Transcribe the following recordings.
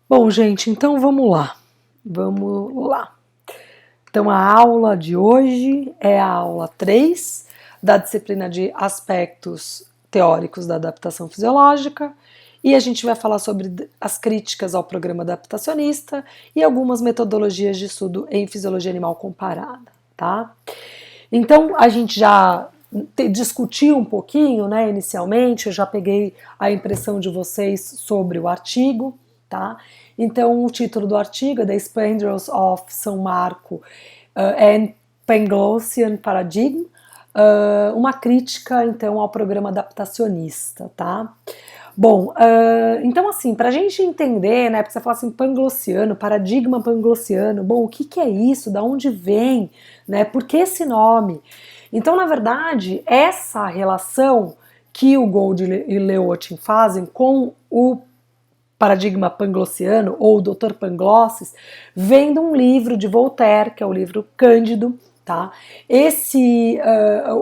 Bom, gente, então vamos lá. Vamos lá. Então, a aula de hoje é a aula 3 da disciplina de aspectos teóricos da adaptação fisiológica e a gente vai falar sobre as críticas ao programa adaptacionista e algumas metodologias de estudo em fisiologia animal comparada, tá? Então, a gente já discutiu um pouquinho, né, inicialmente, eu já peguei a impressão de vocês sobre o artigo, tá? Então, o título do artigo é The Spandrels of São Marco and Panglossian Paradigm, uma crítica, então, ao programa adaptacionista, tá? Bom, então assim, para a gente entender, né, porque você fala assim, panglossiano, paradigma panglossiano, bom, o que que é isso, da onde vem, né, por que esse nome? Então, na verdade, essa relação que o Gold e Lewontin fazem com o paradigma panglossiano, ou o Dr. Pangloss, vem de um livro de Voltaire, que é o livro Cândido, tá?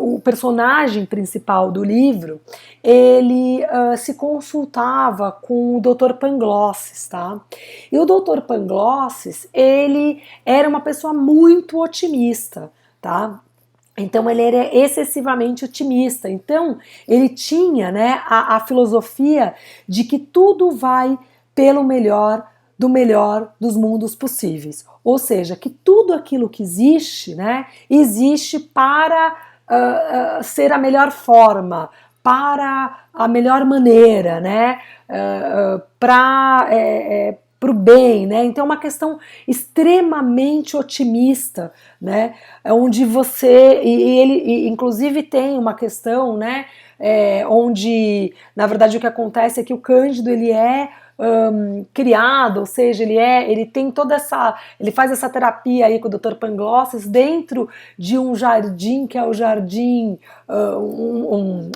O personagem principal do livro, ele se consultava com o Dr. Pangloss, tá? E o Dr. Pangloss, ele era uma pessoa muito otimista, tá? Então ele era excessivamente otimista. Então ele tinha, né, a filosofia de que tudo vai pelo melhor dos mundos possíveis. Ou seja, que tudo aquilo que existe, né, existe para ser a melhor forma, para a melhor maneira, né, para o bem, né? Então é uma questão extremamente otimista, né? Onde você ele inclusive tem uma questão, né? Onde na verdade o que acontece é que o Cândido ele é criado, ou seja, ele tem toda essa, ele faz essa terapia aí com o Dr. Pangloss dentro de um jardim que é o jardim,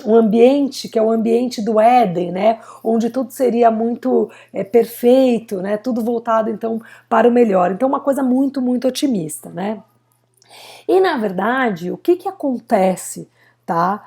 um ambiente que é o ambiente do Éden, né, onde tudo seria muito perfeito, né, tudo voltado então para o melhor, então uma coisa muito, muito otimista, né. E na verdade, o que que acontece, tá?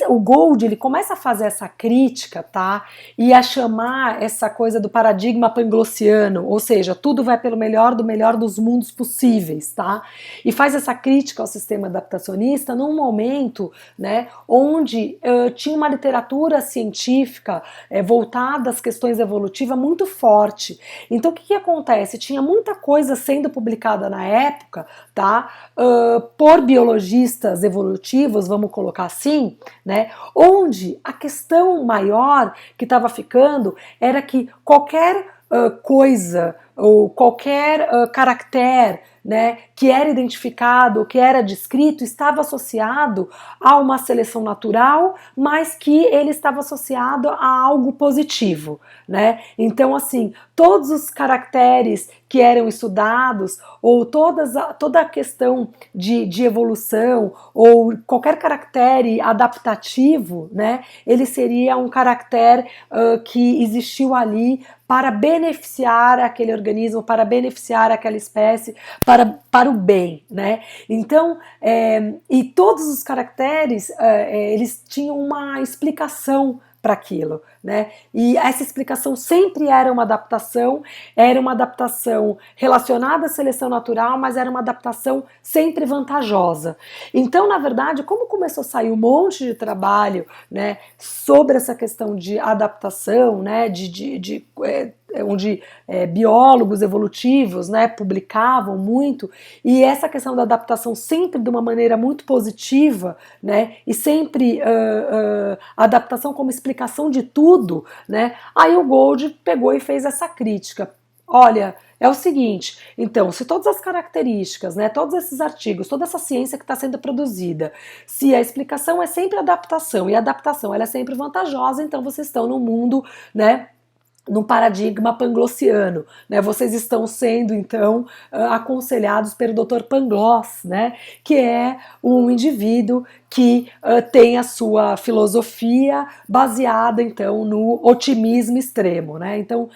O Gold ele começa a fazer essa crítica, tá? E a chamar essa coisa do paradigma panglossiano, ou seja, tudo vai pelo melhor do melhor dos mundos possíveis, tá? E faz essa crítica ao sistema adaptacionista num momento, né, onde tinha uma literatura científica voltada às questões evolutivas muito forte. Então o que que acontece? Tinha muita coisa sendo publicada na época, tá? Por biologistas evolutivos, vamos colocar assim, né? Onde a questão maior que estava ficando era que qualquer coisa ou qualquer caractere, né, que era identificado, que era descrito, estava associado a uma seleção natural, mas que ele estava associado a algo positivo, né? Então, assim, todos os caracteres que eram estudados, ou toda a questão de evolução, ou qualquer caractere adaptativo, né, ele seria um caractere que existiu ali para beneficiar aquele organismo, para beneficiar aquela espécie, para o bem, né? Então, e todos os caracteres, eles tinham uma explicação para aquilo, né? E essa explicação sempre era uma adaptação relacionada à seleção natural, mas era uma adaptação sempre vantajosa. Então, na verdade, como começou a sair um monte de trabalho, né, sobre essa questão de adaptação, né, onde biólogos evolutivos, né, publicavam muito, e essa questão da adaptação sempre de uma maneira muito positiva, né, e sempre adaptação como explicação de tudo, né, aí o Gold pegou e fez essa crítica. Olha, é o seguinte, então, se todas as características, né, todos esses artigos, toda essa ciência que está sendo produzida, se a explicação é sempre adaptação, e a adaptação ela é sempre vantajosa, então vocês estão no mundo, né, num paradigma panglossiano, né? Vocês estão sendo então aconselhados pelo Dr. Pangloss, né? Que é um indivíduo que tem a sua filosofia baseada então no otimismo extremo, né? Então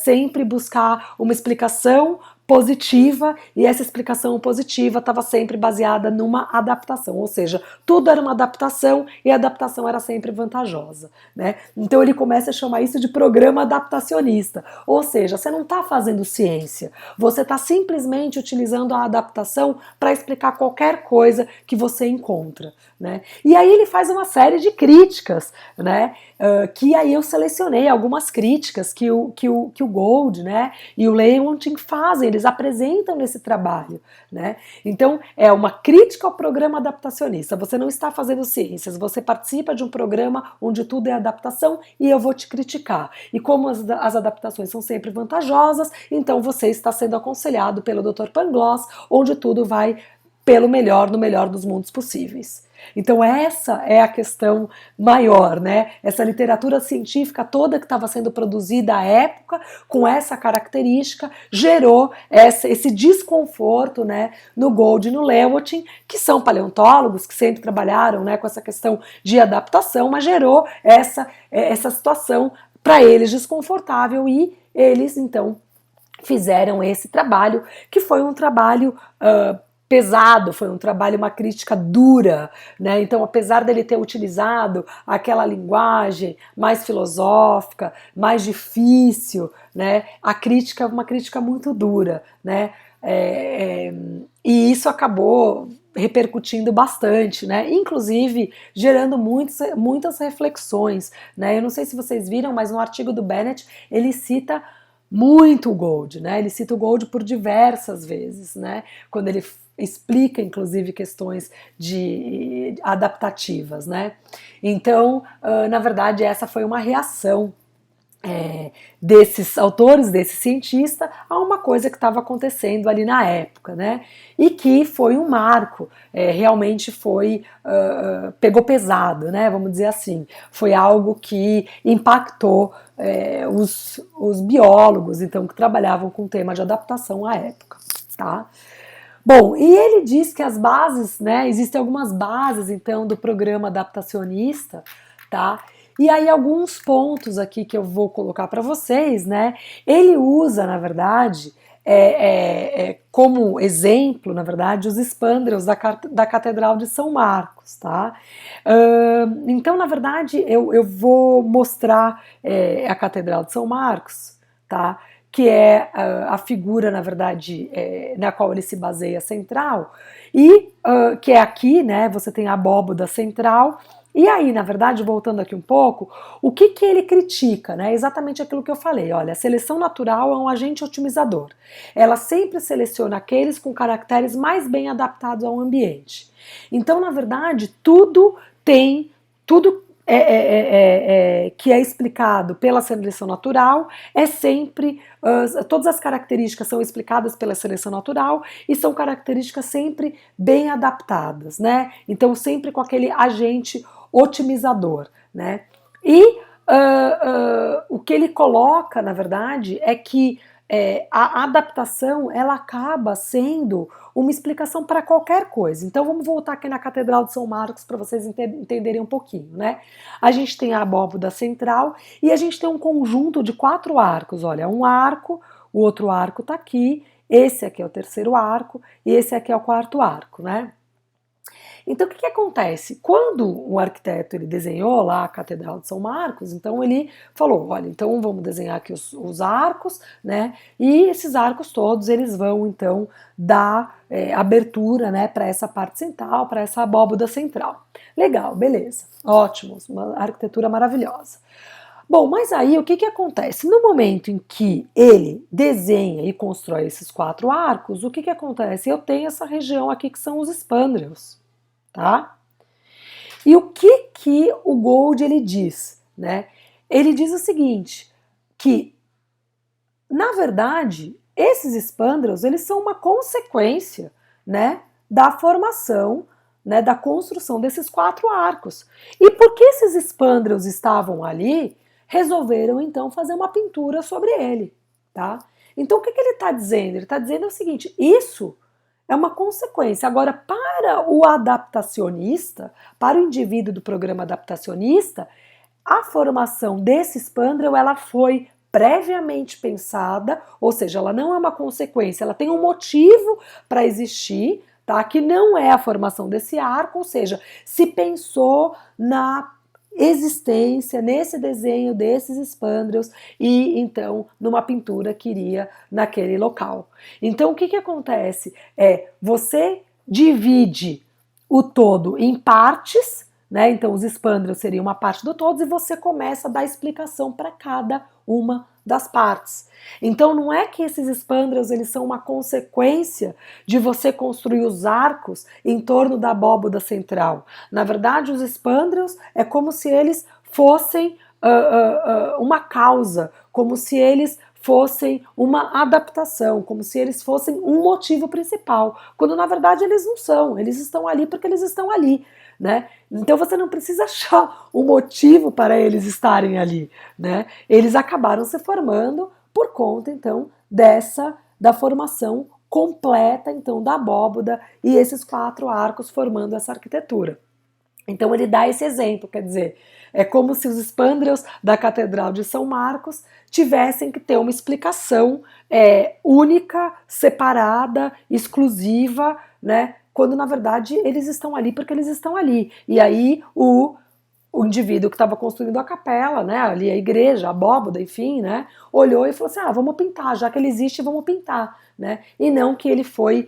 sempre buscar uma explicação positiva, e essa explicação positiva estava sempre baseada numa adaptação, ou seja, tudo era uma adaptação e a adaptação era sempre vantajosa, né? Então ele começa a chamar isso de programa adaptacionista, ou seja, você não está fazendo ciência, você está simplesmente utilizando a adaptação para explicar qualquer coisa que você encontra, né? E aí ele faz uma série de críticas, né? Que aí eu selecionei algumas críticas que o Gold, né, e o Lewontin fazem, eles apresentam nesse trabalho, né? Então é uma crítica ao programa adaptacionista. Você não está fazendo ciências, você participa de um programa onde tudo é adaptação e eu vou te criticar. E como as adaptações são sempre vantajosas, então você está sendo aconselhado pelo Dr. Pangloss, onde tudo vai pelo melhor, no melhor dos mundos possíveis. Então essa é a questão maior, né? Essa literatura científica toda que estava sendo produzida à época, com essa característica, gerou esse desconforto, né, no Gold e no Lewontin, que são paleontólogos, que sempre trabalharam, né, com essa questão de adaptação, mas gerou essa situação para eles desconfortável e eles, então, fizeram esse trabalho, que foi um trabalho pesado, foi um trabalho, uma crítica dura, né? Então, apesar dele ter utilizado aquela linguagem mais filosófica, mais difícil, né? A crítica é uma crítica muito dura, né? E isso acabou repercutindo bastante, né? Inclusive gerando muitas reflexões, né? Eu não sei se vocês viram, mas no artigo do Bennett ele cita muito o Gold, né? Ele cita o Gold por diversas vezes, né? Quando ele explica, inclusive, questões de adaptativas, né? Então, na verdade, essa foi uma reação desses autores, desse cientista, a uma coisa que estava acontecendo ali na época, né? E que foi um marco, realmente pegou pesado, né? Vamos dizer assim, foi algo que impactou os biólogos, então, que trabalhavam com o tema de adaptação à época, tá? Bom, e ele diz que as bases, né? Existem algumas bases, então, do programa adaptacionista, tá? E aí alguns pontos aqui que eu vou colocar para vocês, né? Ele usa, na verdade, como exemplo, na verdade, os espandreus da Catedral de São Marcos, tá? Então, na verdade, eu vou mostrar a Catedral de São Marcos, tá? Que é a figura, na verdade, na qual ele se baseia central, e que é aqui, né? Você tem a abóboda central. E aí, na verdade, voltando aqui um pouco, o que ele critica, né? Exatamente aquilo que eu falei. Olha, a seleção natural é um agente otimizador. Ela sempre seleciona aqueles com caracteres mais bem adaptados ao ambiente. Então, na verdade, tudo que é explicado pela seleção natural é sempre, todas as características são explicadas pela seleção natural e são características sempre bem adaptadas, né? Então sempre com aquele agente otimizador, né? E o que ele coloca, na verdade, é que a adaptação ela acaba sendo uma explicação para qualquer coisa. Então vamos voltar aqui na Catedral de São Marcos para vocês entenderem um pouquinho, né? A gente tem a abóboda central e a gente tem um conjunto de 4 arcos. Olha, um arco, o outro arco está aqui, esse aqui é o terceiro arco e esse aqui é o quarto arco, né? Então o que acontece? Quando o arquiteto ele desenhou lá a Catedral de São Marcos, então ele falou, olha, então vamos desenhar aqui os arcos, né? E esses arcos todos eles vão então dar abertura, né, para essa parte central, para essa abóboda central. Legal, beleza, ótimo, uma arquitetura maravilhosa. Bom, mas aí o que acontece? No momento em que ele desenha e constrói esses 4 arcos, o que acontece? Eu tenho essa região aqui que são os espândreos. Tá? E o que o Gold ele diz, né? Ele diz o seguinte, que na verdade esses espândreos eles são uma consequência, né, da formação, né, da construção desses 4 arcos. E porque esses espândreos estavam ali, resolveram então fazer uma pintura sobre ele, tá? Então o que ele está dizendo? Ele está dizendo o seguinte, isso é uma consequência. Agora, para o adaptacionista, para o indivíduo do programa adaptacionista, a formação desse espândreo ela foi previamente pensada, ou seja, ela não é uma consequência, ela tem um motivo para existir, tá? Que não é a formação desse arco, ou seja, se pensou na existência nesse desenho desses espândreos e então numa pintura que iria naquele local. Então o que acontece? Você divide o todo em partes, né? Então os espândreos seriam uma parte do todo e você começa a dar explicação para cada uma das partes. Então não é que esses espândreos eles são uma consequência de você construir os arcos em torno da abóboda central. Na verdade, os espândreos é como se eles fossem uma causa, como se eles fossem uma adaptação, como se eles fossem um motivo principal, quando na verdade eles não são, eles estão ali porque eles estão ali, né? Então você não precisa achar um motivo para eles estarem ali, né? Eles acabaram se formando por conta então da formação completa então da abóboda e esses 4 arcos formando essa arquitetura. Então ele dá esse exemplo, quer dizer, é como se os espândreos da Catedral de São Marcos tivessem que ter uma explicação única, separada, exclusiva, né? Quando na verdade eles estão ali porque eles estão ali. E aí o indivíduo que estava construindo a capela, né, ali a igreja, a abóboda, enfim, né, olhou e falou assim, vamos pintar, já que ele existe, vamos pintar, né, e não que ele foi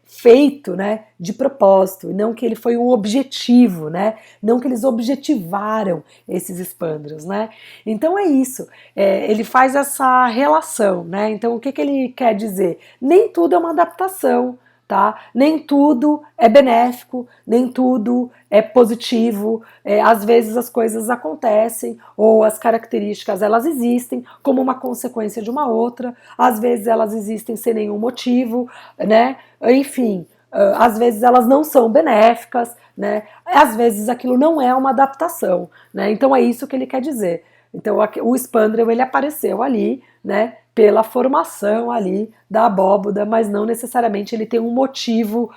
feito, né, de propósito, e não que ele foi um objetivo, né, não que eles objetivaram esses espândreos, né, então é isso, ele faz essa relação, né, então o que ele quer dizer? Nem tudo é uma adaptação, tá? Nem tudo é benéfico, nem tudo é positivo, às vezes as coisas acontecem ou as características elas existem como uma consequência de uma outra, às vezes elas existem sem nenhum motivo, né? Enfim, às vezes elas não são benéficas, né? Às vezes aquilo não é uma adaptação, né? Então é isso que ele quer dizer. Então o espândreo ele apareceu ali, né? Pela formação ali da abóboda, mas não necessariamente ele tem um motivo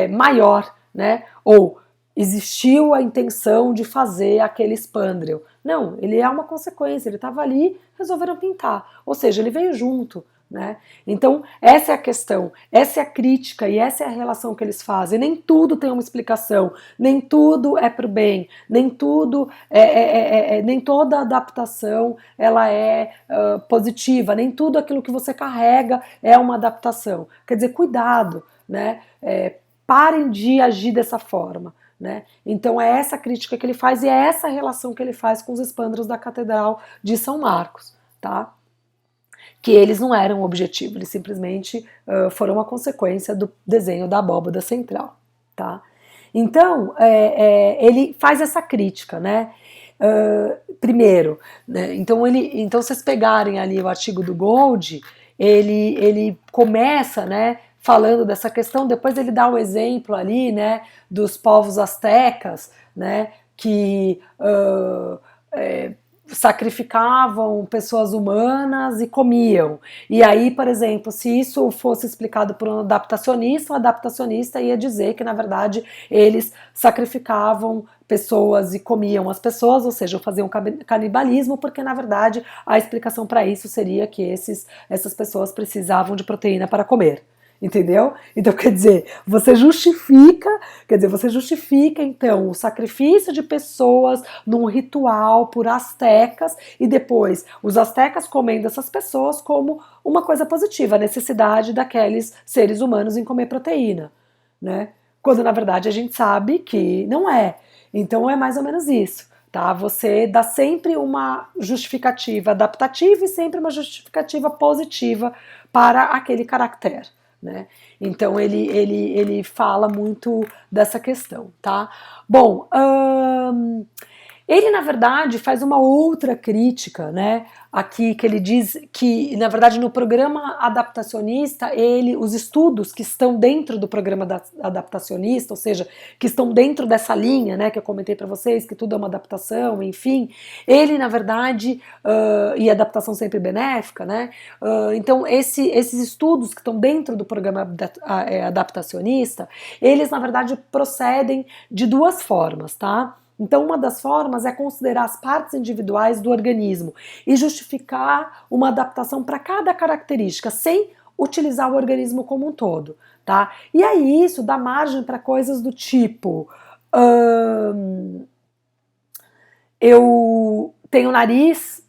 maior, né? Ou existiu a intenção de fazer aquele espândreo. Não, ele é uma consequência, ele estava ali, resolveram pintar. Ou seja, ele veio junto, né? Então, essa é a questão, essa é a crítica e essa é a relação que eles fazem. Nem tudo tem uma explicação, nem tudo é para o bem, nem tudo nem toda adaptação ela é positiva, nem tudo aquilo que você carrega é uma adaptação. Quer dizer, cuidado, né? Parem de agir dessa forma. Né? Então é essa crítica que ele faz e é essa relação que ele faz com os espândreos da Catedral de São Marcos, tá? Que eles não eram o objetivo, eles simplesmente foram uma consequência do desenho da abóbada central, tá? Então ele faz essa crítica, né? Primeiro, né? Então vocês pegarem ali o artigo do Gold, ele começa, né? Falando dessa questão, depois ele dá um exemplo ali, né, dos povos astecas, né, que sacrificavam pessoas humanas e comiam. E aí, por exemplo, se isso fosse explicado por um adaptacionista, o adaptacionista ia dizer que, na verdade, eles sacrificavam pessoas e comiam as pessoas, ou seja, faziam canibalismo, porque, na verdade, a explicação para isso seria que essas pessoas precisavam de proteína para comer. Entendeu? Então, quer dizer, você justifica então o sacrifício de pessoas num ritual por astecas e depois os astecas comendo essas pessoas como uma coisa positiva, a necessidade daqueles seres humanos em comer proteína, né? Quando na verdade a gente sabe que não é. Então é mais ou menos isso. Tá? Você dá sempre uma justificativa adaptativa e sempre uma justificativa positiva para aquele caractere. Né? Então ele fala muito dessa questão, tá? Bom, ele na verdade faz uma outra crítica, né? Aqui que ele diz que na verdade no programa adaptacionista os estudos que estão dentro do programa adaptacionista, ou seja, que estão dentro dessa linha, né? Que eu comentei para vocês que tudo é uma adaptação, enfim, ele na verdade e adaptação sempre benéfica, né? Então esses estudos que estão dentro do programa adaptacionista, eles na verdade procedem de duas formas, tá? Então, uma das formas é considerar as partes individuais do organismo e justificar uma adaptação para cada característica, sem utilizar o organismo como um todo, tá? E aí isso dá margem para coisas do tipo: eu tenho nariz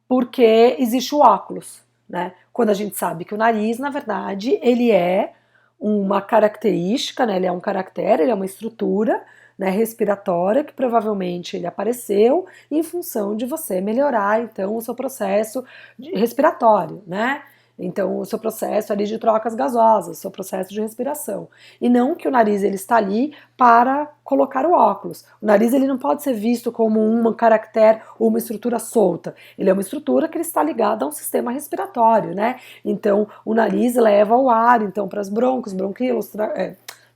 porque existe o óculos, né? Quando a gente sabe que o nariz, na verdade, ele é uma característica, né? Ele é um caractere, ele é uma estrutura, né, respiratória, que provavelmente ele apareceu em função de você melhorar, então, o seu processo respiratório, né? Então, o seu processo ali de trocas gasosas, o seu processo de respiração. E não que o nariz ele está ali para colocar o óculos. O nariz ele não pode ser visto como um caractere ou uma estrutura solta. Ele é uma estrutura que ele está ligada a um sistema respiratório, né? Então, o nariz leva o ar, então, para os broncos, bronquíolos,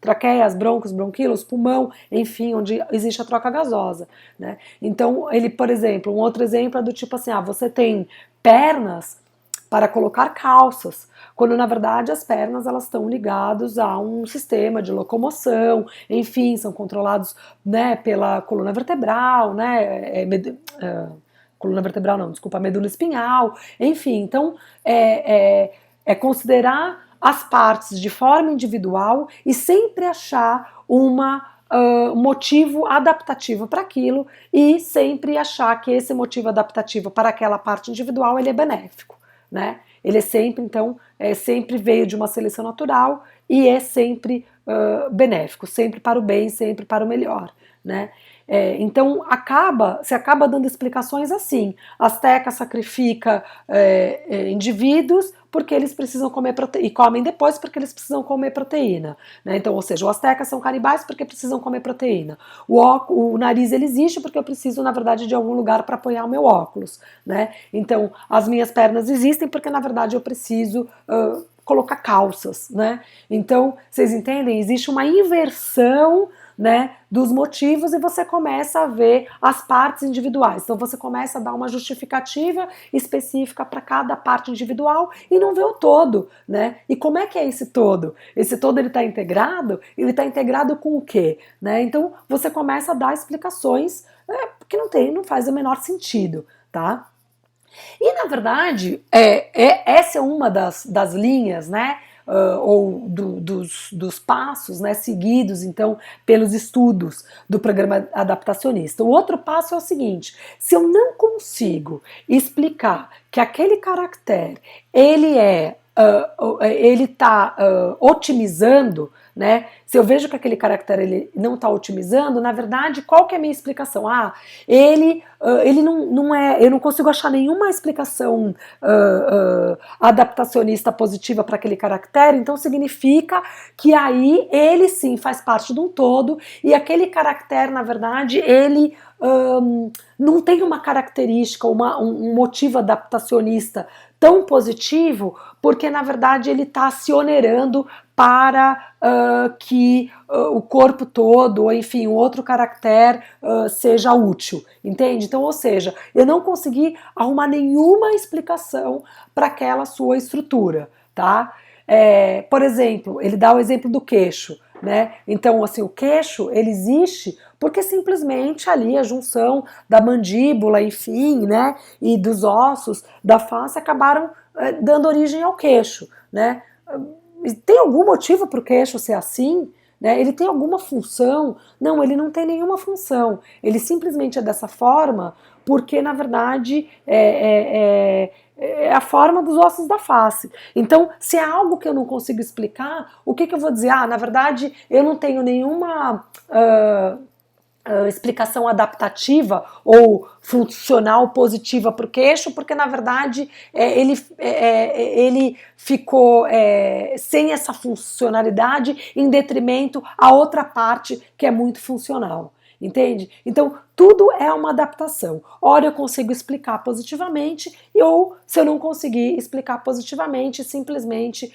traqueias, broncos, bronquíolos, pulmão, enfim, onde existe a troca gasosa, né? Então, ele, por exemplo, um outro exemplo é do tipo assim, você tem pernas para colocar calças, quando na verdade as pernas elas estão ligadas a um sistema de locomoção, enfim, são controlados, né, pela coluna vertebral, né, coluna vertebral não, desculpa, medula espinhal, enfim, então é considerar as partes de forma individual e sempre achar um motivo adaptativo para aquilo e sempre achar que esse motivo adaptativo para aquela parte individual ele é benéfico, né? Ele é sempre, então, sempre veio de uma seleção natural e é sempre benéfico, sempre para o bem, sempre para o melhor, né? Então se acaba dando explicações assim. Azteca sacrifica indivíduos porque eles precisam comer proteína, e comem depois porque eles precisam comer proteína, né? Então, ou seja, os aztecas são canibais porque precisam comer proteína. O nariz ele existe porque eu preciso, na verdade, de algum lugar para apoiar o meu óculos, né? Então, as minhas pernas existem porque, na verdade, eu preciso colocar calças, né? Então, vocês entendem? Existe uma inversão, né, dos motivos e você começa a ver as partes individuais. Então você começa a dar uma justificativa específica para cada parte individual e não vê o todo, né? E como é que é esse todo? Esse todo ele está integrado? Ele está integrado com o quê? Né? Então você começa a dar explicações que não faz o menor sentido, tá? E na verdade, essa é uma das linhas, né? Dos passos, né, seguidos então pelos estudos do programa adaptacionista. O outro passo é o seguinte: se eu não consigo explicar que aquele caractere ele está otimizando, né? Se eu vejo que aquele caractere ele não está otimizando, na verdade, qual que é a minha explicação? Ele não é, eu não consigo achar nenhuma explicação adaptacionista positiva para aquele caractere, então significa que aí ele sim faz parte de um todo e aquele caractere, na verdade, ele não tem uma característica, um motivo adaptacionista tão positivo, porque na verdade ele está se onerando para que o corpo todo, ou enfim, um outro caractere seja útil, entende? Então, ou seja, eu não consegui arrumar nenhuma explicação para aquela sua estrutura, tá? Por exemplo, ele dá o exemplo do queixo, né? Então, assim, o queixo, ele existe porque simplesmente ali a junção da mandíbula, enfim, né, e dos ossos da face acabaram dando origem ao queixo, né? Tem algum motivo para o queixo ser assim? Né? Ele tem alguma função? Não, ele não tem nenhuma função. Ele simplesmente é dessa forma porque, na verdade, é a forma dos ossos da face. Então, se é algo que eu não consigo explicar, o que eu vou dizer? Na verdade, eu não tenho nenhuma explicação adaptativa ou funcional positiva para o queixo, porque na verdade ele ficou sem essa funcionalidade em detrimento a outra parte que é muito funcional. Entende? Então, tudo é uma adaptação. Ora eu consigo explicar positivamente, ou se eu não conseguir explicar positivamente, simplesmente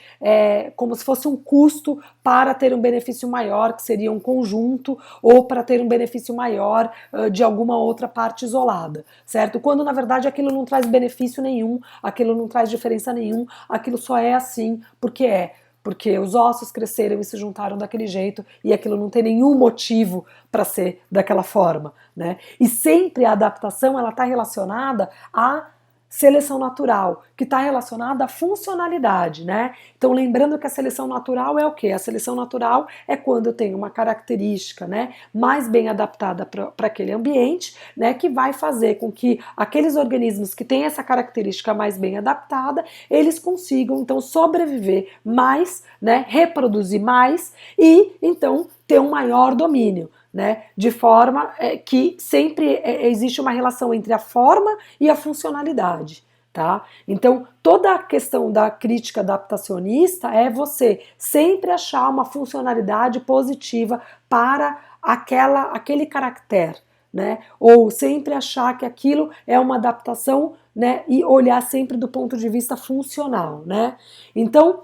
como se fosse um custo para ter um benefício maior, que seria um conjunto, ou para ter um benefício maior de alguma outra parte isolada, certo? Quando na verdade aquilo não traz benefício nenhum, aquilo não traz diferença nenhum, aquilo só é assim porque é. Porque os ossos cresceram e se juntaram daquele jeito e aquilo não tem nenhum motivo para ser daquela forma, né? E sempre a adaptação ela está relacionada a seleção natural, que está relacionada à funcionalidade, né? Então, lembrando que a seleção natural é o quê? A seleção natural é quando eu tenho uma característica, né, mais bem adaptada para aquele ambiente, né, que vai fazer com que aqueles organismos que têm essa característica mais bem adaptada, eles consigam, então, sobreviver mais, né, reproduzir mais e, então, ter um maior domínio. Né, de forma que sempre existe uma relação entre a forma e a funcionalidade. Tá? Então, toda a questão da crítica adaptacionista é você sempre achar uma funcionalidade positiva para aquele caractere, né? Ou sempre achar que aquilo é uma adaptação, né? E olhar sempre do ponto de vista funcional, né? Então,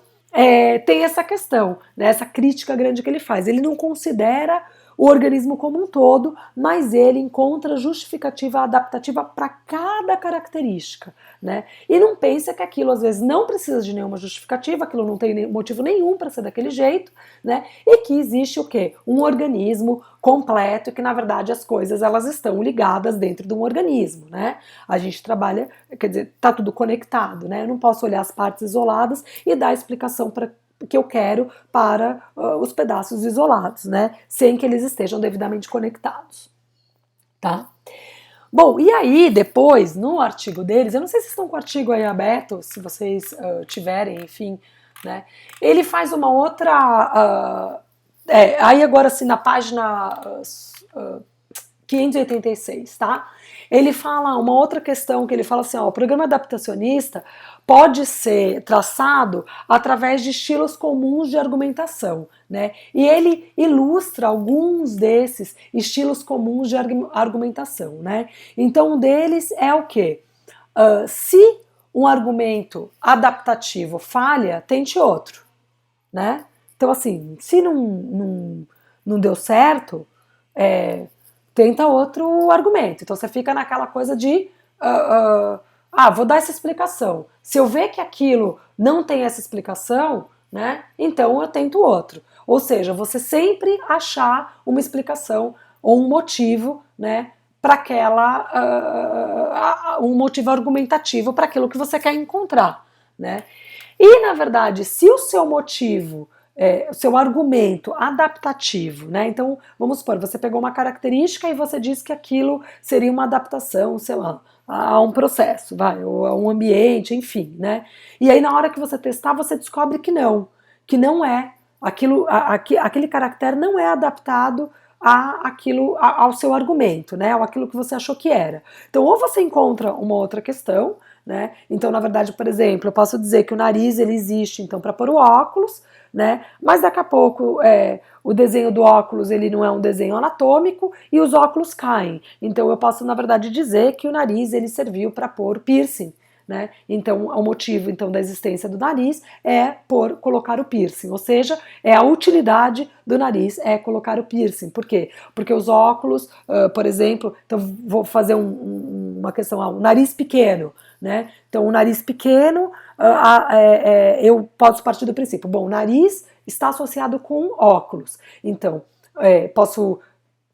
tem essa questão, né? Essa crítica grande que ele faz. Ele não considera o organismo como um todo, mas ele encontra justificativa adaptativa para cada característica, né? E não pensa que aquilo às vezes não precisa de nenhuma justificativa, aquilo não tem motivo nenhum para ser daquele jeito, né? E que existe o quê? Um organismo completo e que na verdade as coisas elas estão ligadas dentro de um organismo, né? A gente trabalha, quer dizer, tá tudo conectado, né? Eu não posso olhar as partes isoladas e dar explicação para que eu quero para os pedaços isolados, né? Sem que eles estejam devidamente conectados, tá? Bom, e aí depois, no artigo deles, eu não sei se estão com o artigo aí aberto, se vocês tiverem, enfim, né? Ele faz uma outra... aí agora assim, na página 586, tá? Ele fala uma outra questão que ele fala assim, ó, o programa adaptacionista pode ser traçado através de estilos comuns de argumentação, né? E ele ilustra alguns desses estilos comuns de argumentação, né? Então, um deles é o quê? Se um argumento adaptativo falha, tente outro, né? Então, assim, se não deu certo, tenta outro argumento. Então você fica naquela coisa de vou dar essa explicação. Se eu ver que aquilo não tem essa explicação, né, então eu tento outro. Ou seja, você sempre achar uma explicação ou um motivo, né, para um motivo argumentativo para aquilo que você quer encontrar, né? E na verdade, se o seu motivo o seu argumento adaptativo, né? Então, vamos supor, você pegou uma característica e você disse que aquilo seria uma adaptação, sei lá, a um processo, ou a um ambiente, enfim, né? E aí, na hora que você testar, você descobre que não é, aquele caractere não é adaptado ao seu argumento, né? Ou aquilo que você achou que era. Então, ou você encontra uma outra questão, né? Então, na verdade, por exemplo, eu posso dizer que o nariz ele existe, então, para pôr o óculos, né? Mas daqui a pouco o desenho do óculos ele não é um desenho anatômico e os óculos caem. Então eu posso na verdade dizer que o nariz ele serviu para pôr piercing, né? Então o motivo então da existência do nariz é colocar o piercing, ou seja, é a utilidade do nariz é colocar o piercing. Por quê? Porque os óculos, por exemplo, então vou fazer uma questão, o nariz pequeno, né? Então o nariz pequeno eu posso partir do princípio, bom, o nariz está associado com óculos, então posso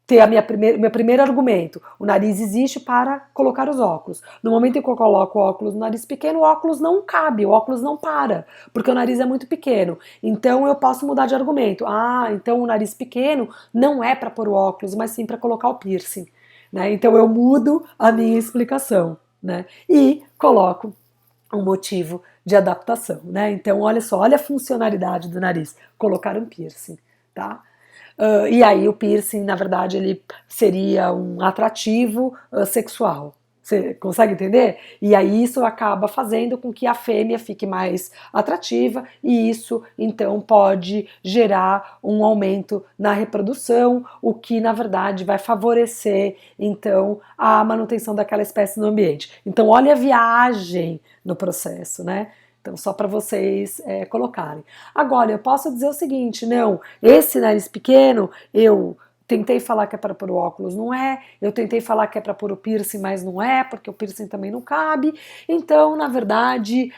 ter meu primeiro argumento, o nariz existe para colocar os óculos. No momento em que eu coloco o óculos no nariz pequeno, o óculos não cabe, o óculos não para, porque o nariz é muito pequeno. Então eu posso mudar de argumento. Então o nariz pequeno não é para pôr o óculos, mas sim para colocar o piercing, né? Então eu mudo a minha explicação, né? E coloco um motivo de adaptação, né? Então, olha só, olha a funcionalidade do nariz, colocar um piercing, tá? E aí o piercing, na verdade, ele seria um atrativo sexual. Você consegue entender? E aí isso acaba fazendo com que a fêmea fique mais atrativa e isso, então, pode gerar um aumento na reprodução, o que, na verdade, vai favorecer, então, a manutenção daquela espécie no ambiente. Então, olha a viagem no processo, né? Então, só para vocês colocarem. Agora, eu posso dizer o seguinte, não, esse nariz pequeno, eu tentei falar que é para pôr o óculos, não é. Eu tentei falar que é para pôr o piercing, mas não é, porque o piercing também não cabe. Então, na verdade,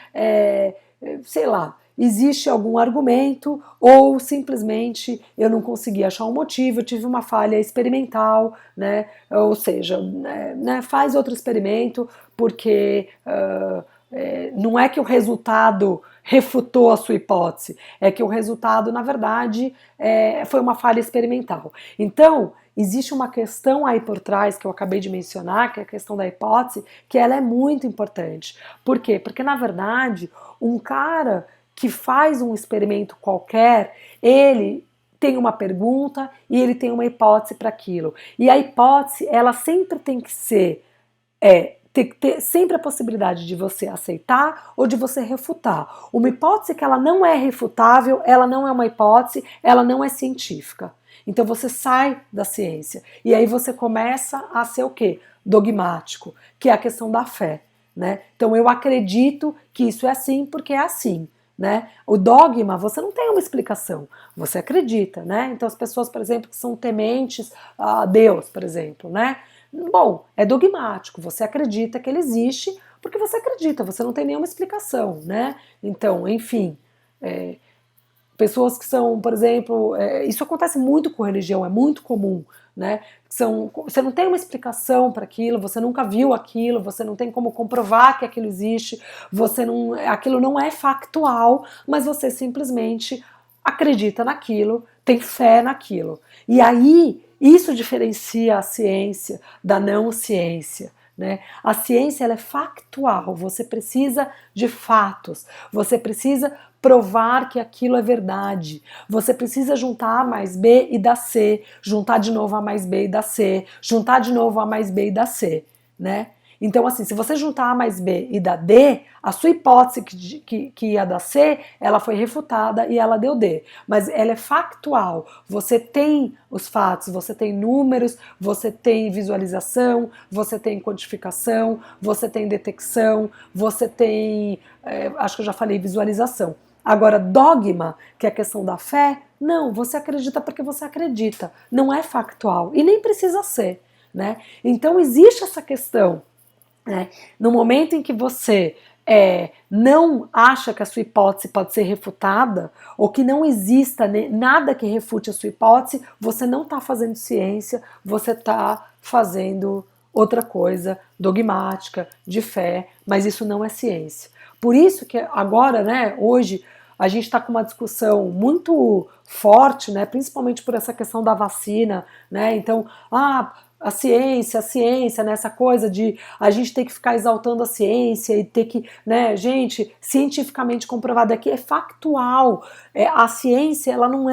sei lá, existe algum argumento ou simplesmente eu não consegui achar um motivo, eu tive uma falha experimental, né? Ou seja, né, faz outro experimento porque não é que o resultado refutou a sua hipótese, é que o resultado, na verdade, foi uma falha experimental. Então, existe uma questão aí por trás que eu acabei de mencionar, que é a questão da hipótese, que ela é muito importante. Por quê? Porque, na verdade, um cara que faz um experimento qualquer, ele tem uma pergunta e ele tem uma hipótese para aquilo. E a hipótese, ela sempre tem que ser tem que ter sempre a possibilidade de você aceitar ou de você refutar. Uma hipótese que ela não é refutável, ela não é uma hipótese, ela não é científica. Então você sai da ciência e aí você começa a ser o quê? Dogmático, que é a questão da fé, né? Então eu acredito que isso é assim porque é assim, né? O dogma, você não tem uma explicação, você acredita, né? Então as pessoas, por exemplo, que são tementes a Deus, por exemplo, né? Bom, é dogmático, você acredita que ele existe porque você acredita, você não tem nenhuma explicação, né? Então, enfim, pessoas que são, por exemplo, isso acontece muito com religião, é muito comum, né? Você não tem uma explicação para aquilo, você nunca viu aquilo, você não tem como comprovar que aquilo existe, aquilo não é factual, mas você simplesmente acredita naquilo, tem fé naquilo. E aí, isso diferencia a ciência da não ciência. Né? A ciência ela é factual, você precisa de fatos, você precisa provar que aquilo é verdade, você precisa juntar A mais B e dar C, juntar de novo A mais B e dar C, juntar de novo A mais B e dar C, né? Então, assim, se você juntar A mais B e dar D, a sua hipótese que ia dar C, ela foi refutada e ela deu D. Mas ela é factual. Você tem os fatos, você tem números, você tem visualização, você tem quantificação, você tem detecção, você tem. Acho que eu já falei visualização. Agora, dogma, que é a questão da fé, não, você acredita porque você acredita. Não é factual. E nem precisa ser. Né? Então, existe essa questão. No momento em que você não acha que a sua hipótese pode ser refutada, ou que não exista nada que refute a sua hipótese, você não está fazendo ciência, você está fazendo outra coisa dogmática, de fé, mas isso não é ciência. Por isso que agora, né, hoje, a gente está com uma discussão muito forte, né, principalmente por essa questão da vacina, né, então, a ciência, né, essa coisa de a gente ter que ficar exaltando a ciência e ter que, né, gente, cientificamente comprovado aqui, é factual. A ciência, ela não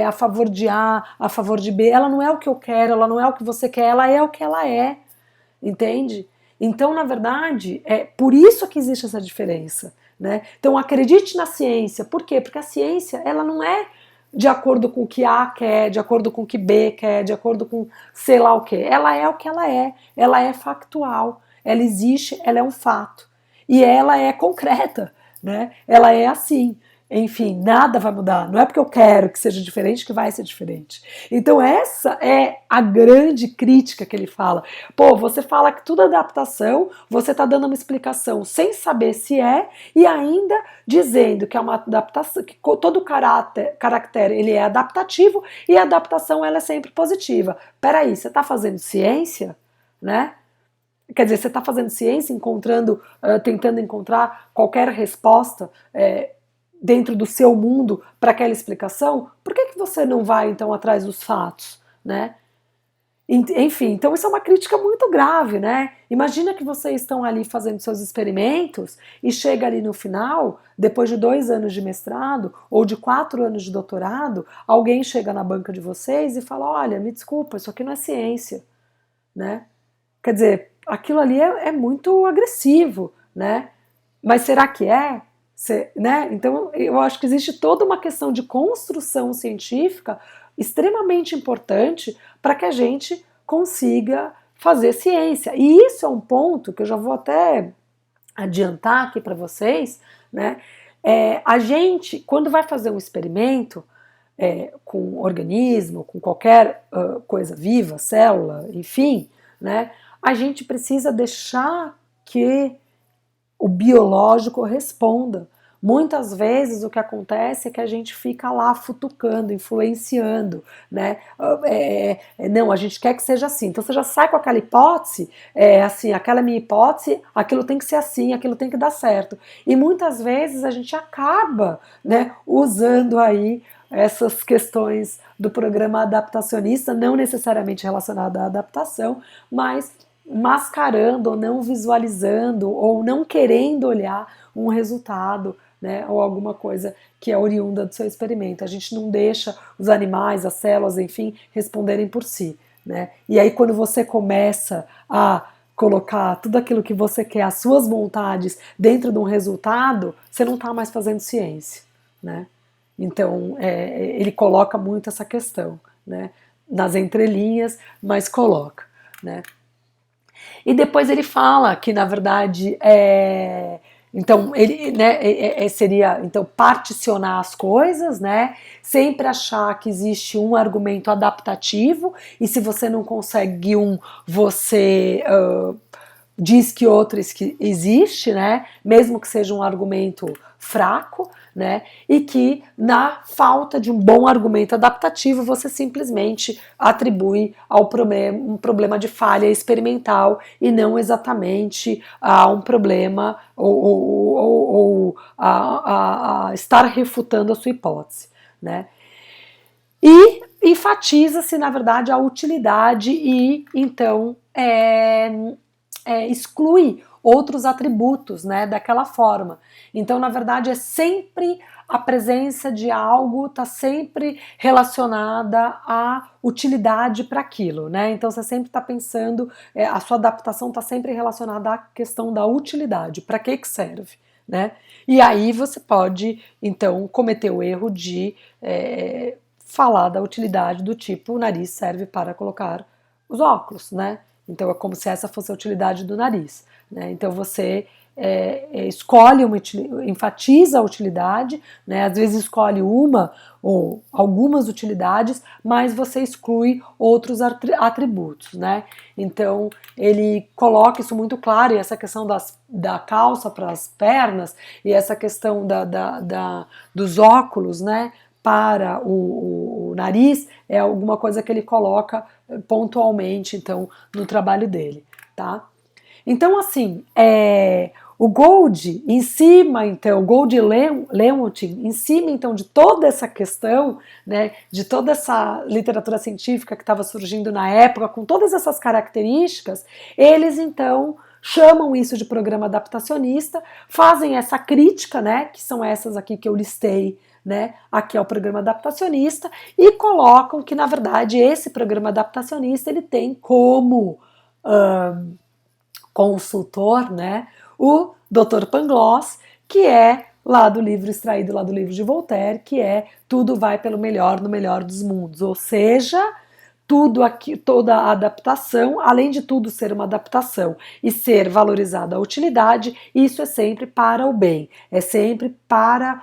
a favor de A, a favor de B, ela não é o que eu quero, ela não é o que você quer, ela é o que ela é, entende? Então, na verdade, é por isso que existe essa diferença, né? Então, acredite na ciência. Por quê? Porque a ciência, ela não é de acordo com o que A quer, de acordo com o que B quer, de acordo com sei lá o que. Ela é o que ela é factual, ela existe, ela é um fato. E ela é concreta, né? Ela é assim. Enfim, nada vai mudar. Não é porque eu quero que seja diferente que vai ser diferente. Então essa é a grande crítica que ele fala. Pô, você fala que tudo é adaptação, você está dando uma explicação sem saber se é, e ainda dizendo que é uma adaptação, que todo caractere ele é adaptativo e a adaptação ela é sempre positiva. Peraí, você está fazendo ciência, né? Quer dizer, você está fazendo ciência, tentando encontrar qualquer resposta dentro do seu mundo para aquela explicação, por que você não vai então atrás dos fatos, né? Enfim, então isso é uma crítica muito grave, né? Imagina que vocês estão ali fazendo seus experimentos e chega ali no final, depois de 2 anos de mestrado ou de 4 anos de doutorado, alguém chega na banca de vocês e fala, olha, me desculpa, isso aqui não é ciência, né? Quer dizer, aquilo ali é muito agressivo, né? Mas será que é? Né? Então, eu acho que existe toda uma questão de construção científica extremamente importante para que a gente consiga fazer ciência. E isso é um ponto que eu já vou até adiantar aqui para vocês, né? A gente, quando vai fazer um experimento com um organismo, com qualquer coisa viva, célula, enfim, né? A gente precisa deixar que o biológico responda. Muitas vezes o que acontece é que a gente fica lá futucando, influenciando, né? Não, a gente quer que seja assim. Então você já sai com aquela hipótese, assim, aquela minha hipótese, aquilo tem que ser assim, aquilo tem que dar certo. E muitas vezes a gente acaba, né, usando aí essas questões do programa adaptacionista, não necessariamente relacionada à adaptação, mas mascarando ou não visualizando ou não querendo olhar um resultado, né, ou alguma coisa que é oriunda do seu experimento. A gente não deixa os animais, as células, enfim, responderem por si, né? E aí quando você começa a colocar tudo aquilo que você quer, as suas vontades dentro de um resultado, você não está mais fazendo ciência, né? Então ele coloca muito essa questão, né? Nas entrelinhas, mas coloca, né? E depois ele fala que, na verdade, então ele, né, seria então particionar as coisas, né? Sempre achar que existe um argumento adaptativo e se você não consegue um, você diz que outro existe, né? Mesmo que seja um argumento fraco, né? E que na falta de um bom argumento adaptativo você simplesmente atribui ao problema um problema de falha experimental e não exatamente a um problema ou a estar refutando a sua hipótese, né? E enfatiza-se, na verdade, a utilidade e então exclui outros atributos, né, daquela forma. Então, na verdade, é sempre a presença de algo está sempre relacionada à utilidade para aquilo, né? Então você sempre está pensando, a sua adaptação está sempre relacionada à questão da utilidade, para que serve, né? E aí você pode então cometer o erro de falar da utilidade do tipo o nariz serve para colocar os óculos, né? Então é como se essa fosse a utilidade do nariz, né? Então você escolhe enfatiza a utilidade, né? Às vezes escolhe uma ou algumas utilidades, mas você exclui outros atributos, né? Então ele coloca isso muito claro, e essa questão da calça para as pernas e essa questão dos óculos, né? Para o nariz é alguma coisa que ele coloca pontualmente, então, no trabalho dele, tá? Então, assim, o Gold, em cima, então, o Gold e Lewontin, em cima, então, de toda essa questão, né, de toda essa literatura científica que estava surgindo na época, com todas essas características, eles, então, chamam isso de programa adaptacionista, fazem essa crítica, né, que são essas aqui que eu listei, né, aqui é o programa adaptacionista, e colocam que, na verdade, esse programa adaptacionista, ele tem como consultor, né, o Dr. Pangloss, que é lá do livro extraído lá do livro de Voltaire, que é Tudo vai pelo melhor no melhor dos mundos, ou seja, tudo aqui, toda a adaptação, além de tudo ser uma adaptação e ser valorizada a utilidade, isso é sempre para o bem, é sempre para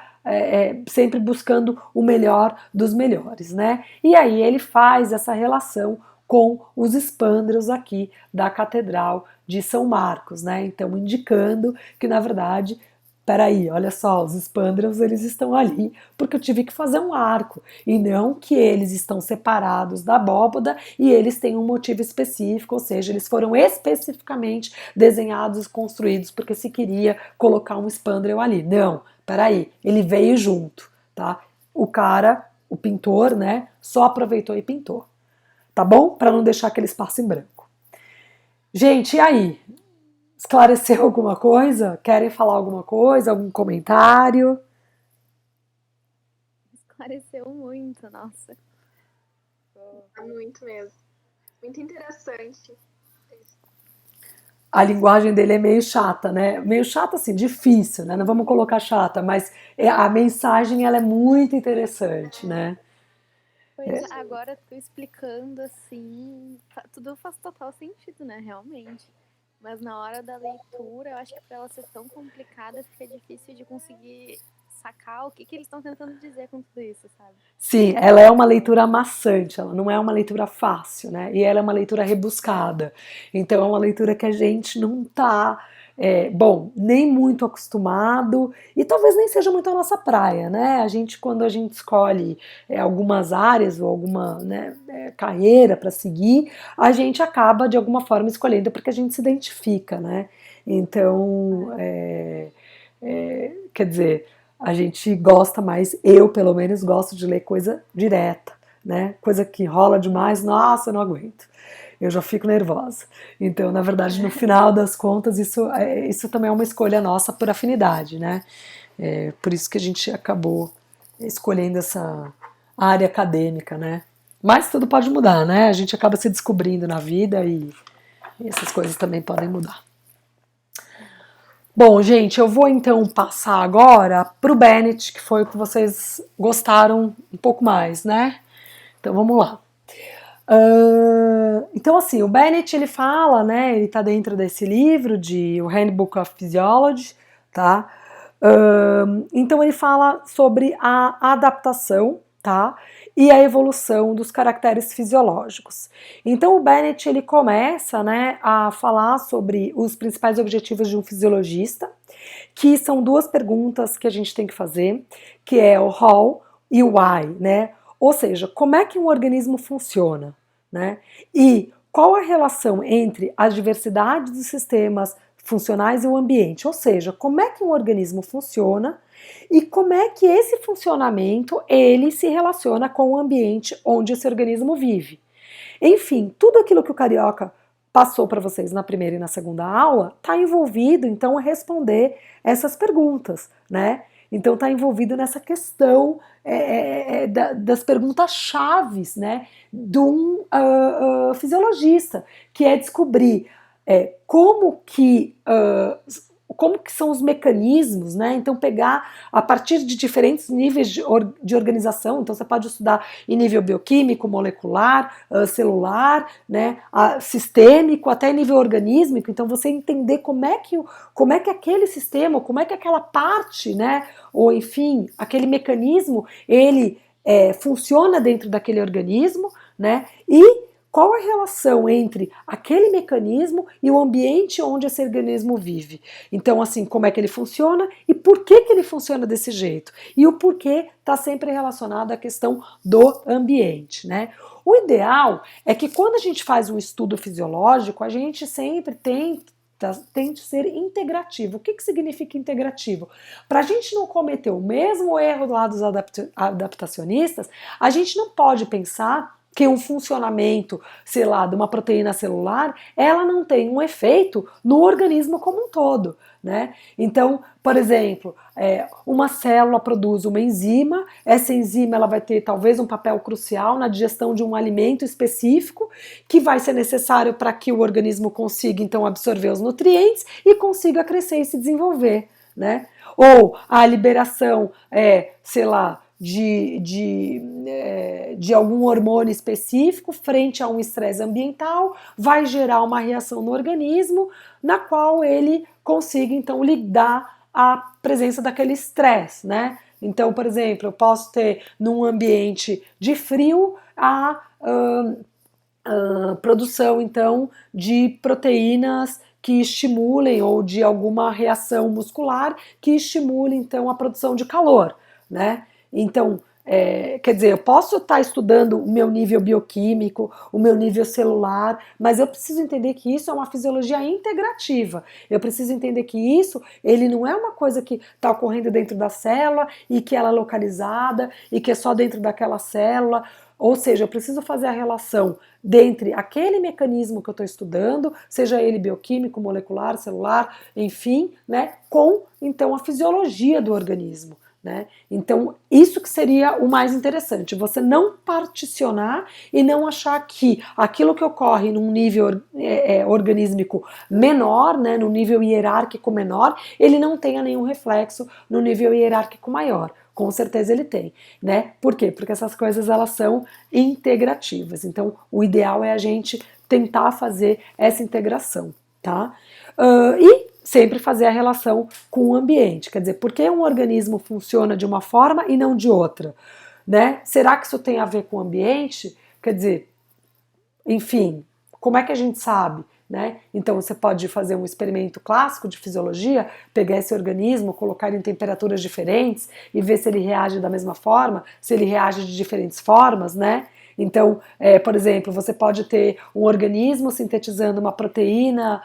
sempre buscando o melhor dos melhores, né? E aí ele faz essa relação com os espândreos aqui da Catedral de São Marcos, né? Então indicando que na verdade, peraí, olha só, os espândreos eles estão ali porque eu tive que fazer um arco e não que eles estão separados da abóboda e eles têm um motivo específico, ou seja, eles foram especificamente desenhados e construídos porque se queria colocar um espândreo ali. Não, peraí, ele veio junto, tá? O cara, o pintor, né, só aproveitou e pintou, tá bom? Para não deixar aquele espaço em branco. Gente, e aí? Esclareceu alguma coisa? Querem falar alguma coisa? Algum comentário? Esclareceu muito, nossa. Muito mesmo. Muito interessante. A linguagem dele é meio chata, né? Meio chata assim, difícil, né? Não vamos colocar chata, mas a mensagem ela é muito interessante, né? Pois agora tu explicando assim, tudo faz total sentido, né? Realmente. Mas na hora da leitura, eu acho que para ela ser tão complicada, fica difícil de conseguir sacar o que eles estão tentando dizer com tudo isso, sabe? Sim, ela é uma leitura amassante, ela não é uma leitura fácil, né? E ela é uma leitura rebuscada. Então é uma leitura que a gente não tá bom, nem muito acostumado e talvez nem seja muito a nossa praia, né? Quando a gente escolhe algumas áreas ou alguma, né, carreira para seguir, a gente acaba de alguma forma escolhendo porque a gente se identifica, né? Então, quer dizer, a gente gosta mais, eu pelo menos gosto de ler coisa direta, né? Coisa que rola demais, nossa, eu não aguento. Eu já fico nervosa. Então, na verdade, no final das contas, isso também é uma escolha nossa por afinidade, né? Por isso que a gente acabou escolhendo essa área acadêmica, né? Mas tudo pode mudar, né? A gente acaba se descobrindo na vida e essas coisas também podem mudar. Bom, gente, eu vou então passar agora para o Bennett, que foi o que vocês gostaram um pouco mais, né? Então vamos lá. Então, assim, o Bennett ele fala, né? Ele está dentro desse livro de O Handbook of Physiology, tá? Então ele fala sobre a adaptação, tá? E a evolução dos caracteres fisiológicos. Então o Bennett ele começa, né, a falar sobre os principais objetivos de um fisiologista, que são duas perguntas que a gente tem que fazer, que é o how e o why, né? Ou seja, como é que um organismo funciona, né? E qual a relação entre as diversidades dos sistemas funcionais e o ambiente? Ou seja, como é que um organismo funciona e como é que esse funcionamento ele se relaciona com o ambiente onde esse organismo vive. Enfim, tudo aquilo que o Carioca passou para vocês na primeira e na segunda aula está envolvido então a responder essas perguntas, né? Então está envolvido nessa questão das perguntas chaves, né, de um fisiologista, que é descobrir como que são os mecanismos, né? Então pegar a partir de diferentes níveis de organização, então você pode estudar em nível bioquímico, molecular, celular, né? Sistêmico, até nível organísmico, então você entender como é que aquele sistema, como é que aquela parte, né? Ou enfim, aquele mecanismo, ele funciona dentro daquele organismo, né? E qual a relação entre aquele mecanismo e o ambiente onde esse organismo vive? Então, assim, como é que ele funciona e por que ele funciona desse jeito? E o porquê está sempre relacionado à questão do ambiente, né? O ideal é que quando a gente faz um estudo fisiológico, a gente sempre tente ser integrativo. O que significa integrativo? Para a gente não cometer o mesmo erro lá dos adaptacionistas, a gente não pode pensar que um funcionamento, sei lá, de uma proteína celular, ela não tem um efeito no organismo como um todo, né? Então, por exemplo, uma célula produz uma enzima, essa enzima ela vai ter talvez um papel crucial na digestão de um alimento específico, que vai ser necessário para que o organismo consiga então absorver os nutrientes e consiga crescer e se desenvolver, né? Ou a liberação, sei lá, de algum hormônio específico frente a um estresse ambiental, vai gerar uma reação no organismo na qual ele consiga então lidar a presença daquele estresse, né? Então, por exemplo, eu posso ter num ambiente de frio a produção então de proteínas que estimulem ou de alguma reação muscular que estimule então a produção de calor, né? Então, quer dizer, eu posso estar estudando o meu nível bioquímico, o meu nível celular, mas eu preciso entender que isso é uma fisiologia integrativa. Eu preciso entender que isso, ele não é uma coisa que está ocorrendo dentro da célula e que ela é localizada e que é só dentro daquela célula. Ou seja, eu preciso fazer a relação dentre aquele mecanismo que eu estou estudando, seja ele bioquímico, molecular, celular, enfim, né, com então a fisiologia do organismo. Né? Então, isso que seria o mais interessante, você não particionar e não achar que aquilo que ocorre num nível organísmico menor, né, no nível hierárquico menor, ele não tenha nenhum reflexo no nível hierárquico maior. Com certeza ele tem, né? Por quê? Porque essas coisas elas são integrativas. Então, o ideal é a gente tentar fazer essa integração, tá? E sempre fazer a relação com o ambiente. Quer dizer, por que um organismo funciona de uma forma e não de outra? Né? Será que isso tem a ver com o ambiente? Quer dizer, enfim, Como é que a gente sabe? Né? Então você pode fazer um experimento clássico de fisiologia, pegar esse organismo, colocar em temperaturas diferentes e ver se ele reage da mesma forma, se ele reage de diferentes formas, né? Então, por exemplo, você pode ter um organismo sintetizando uma proteína,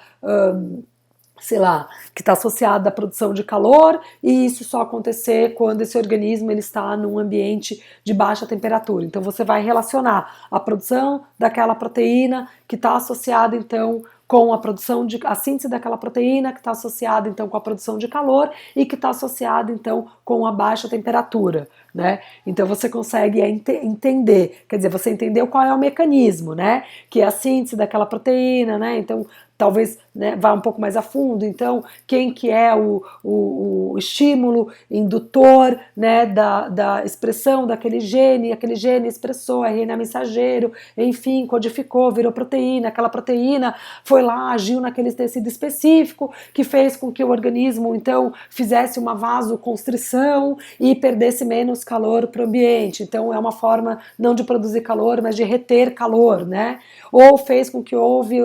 sei lá, que está associada à produção de calor, e isso só acontecer quando esse organismo ele está num ambiente de baixa temperatura. Então você vai relacionar a produção daquela proteína que está associada então com a produção de a síntese daquela proteína que está associada então com a produção de calor e que está associada então com a baixa temperatura, né? Então você consegue entender, quer dizer, você entendeu qual é o mecanismo, né? Que é a síntese daquela proteína, né? Então talvez, né, vá um pouco mais a fundo. Então, quem que é o estímulo indutor, né, da expressão daquele gene, aquele gene expressou RNA mensageiro, enfim, codificou, virou proteína, aquela proteína foi lá, agiu naquele tecido específico, que fez com que o organismo, então, fizesse uma vasoconstrição e perdesse menos calor para o ambiente. Então, é uma forma não de produzir calor, mas de reter calor, né? Ou fez com que houve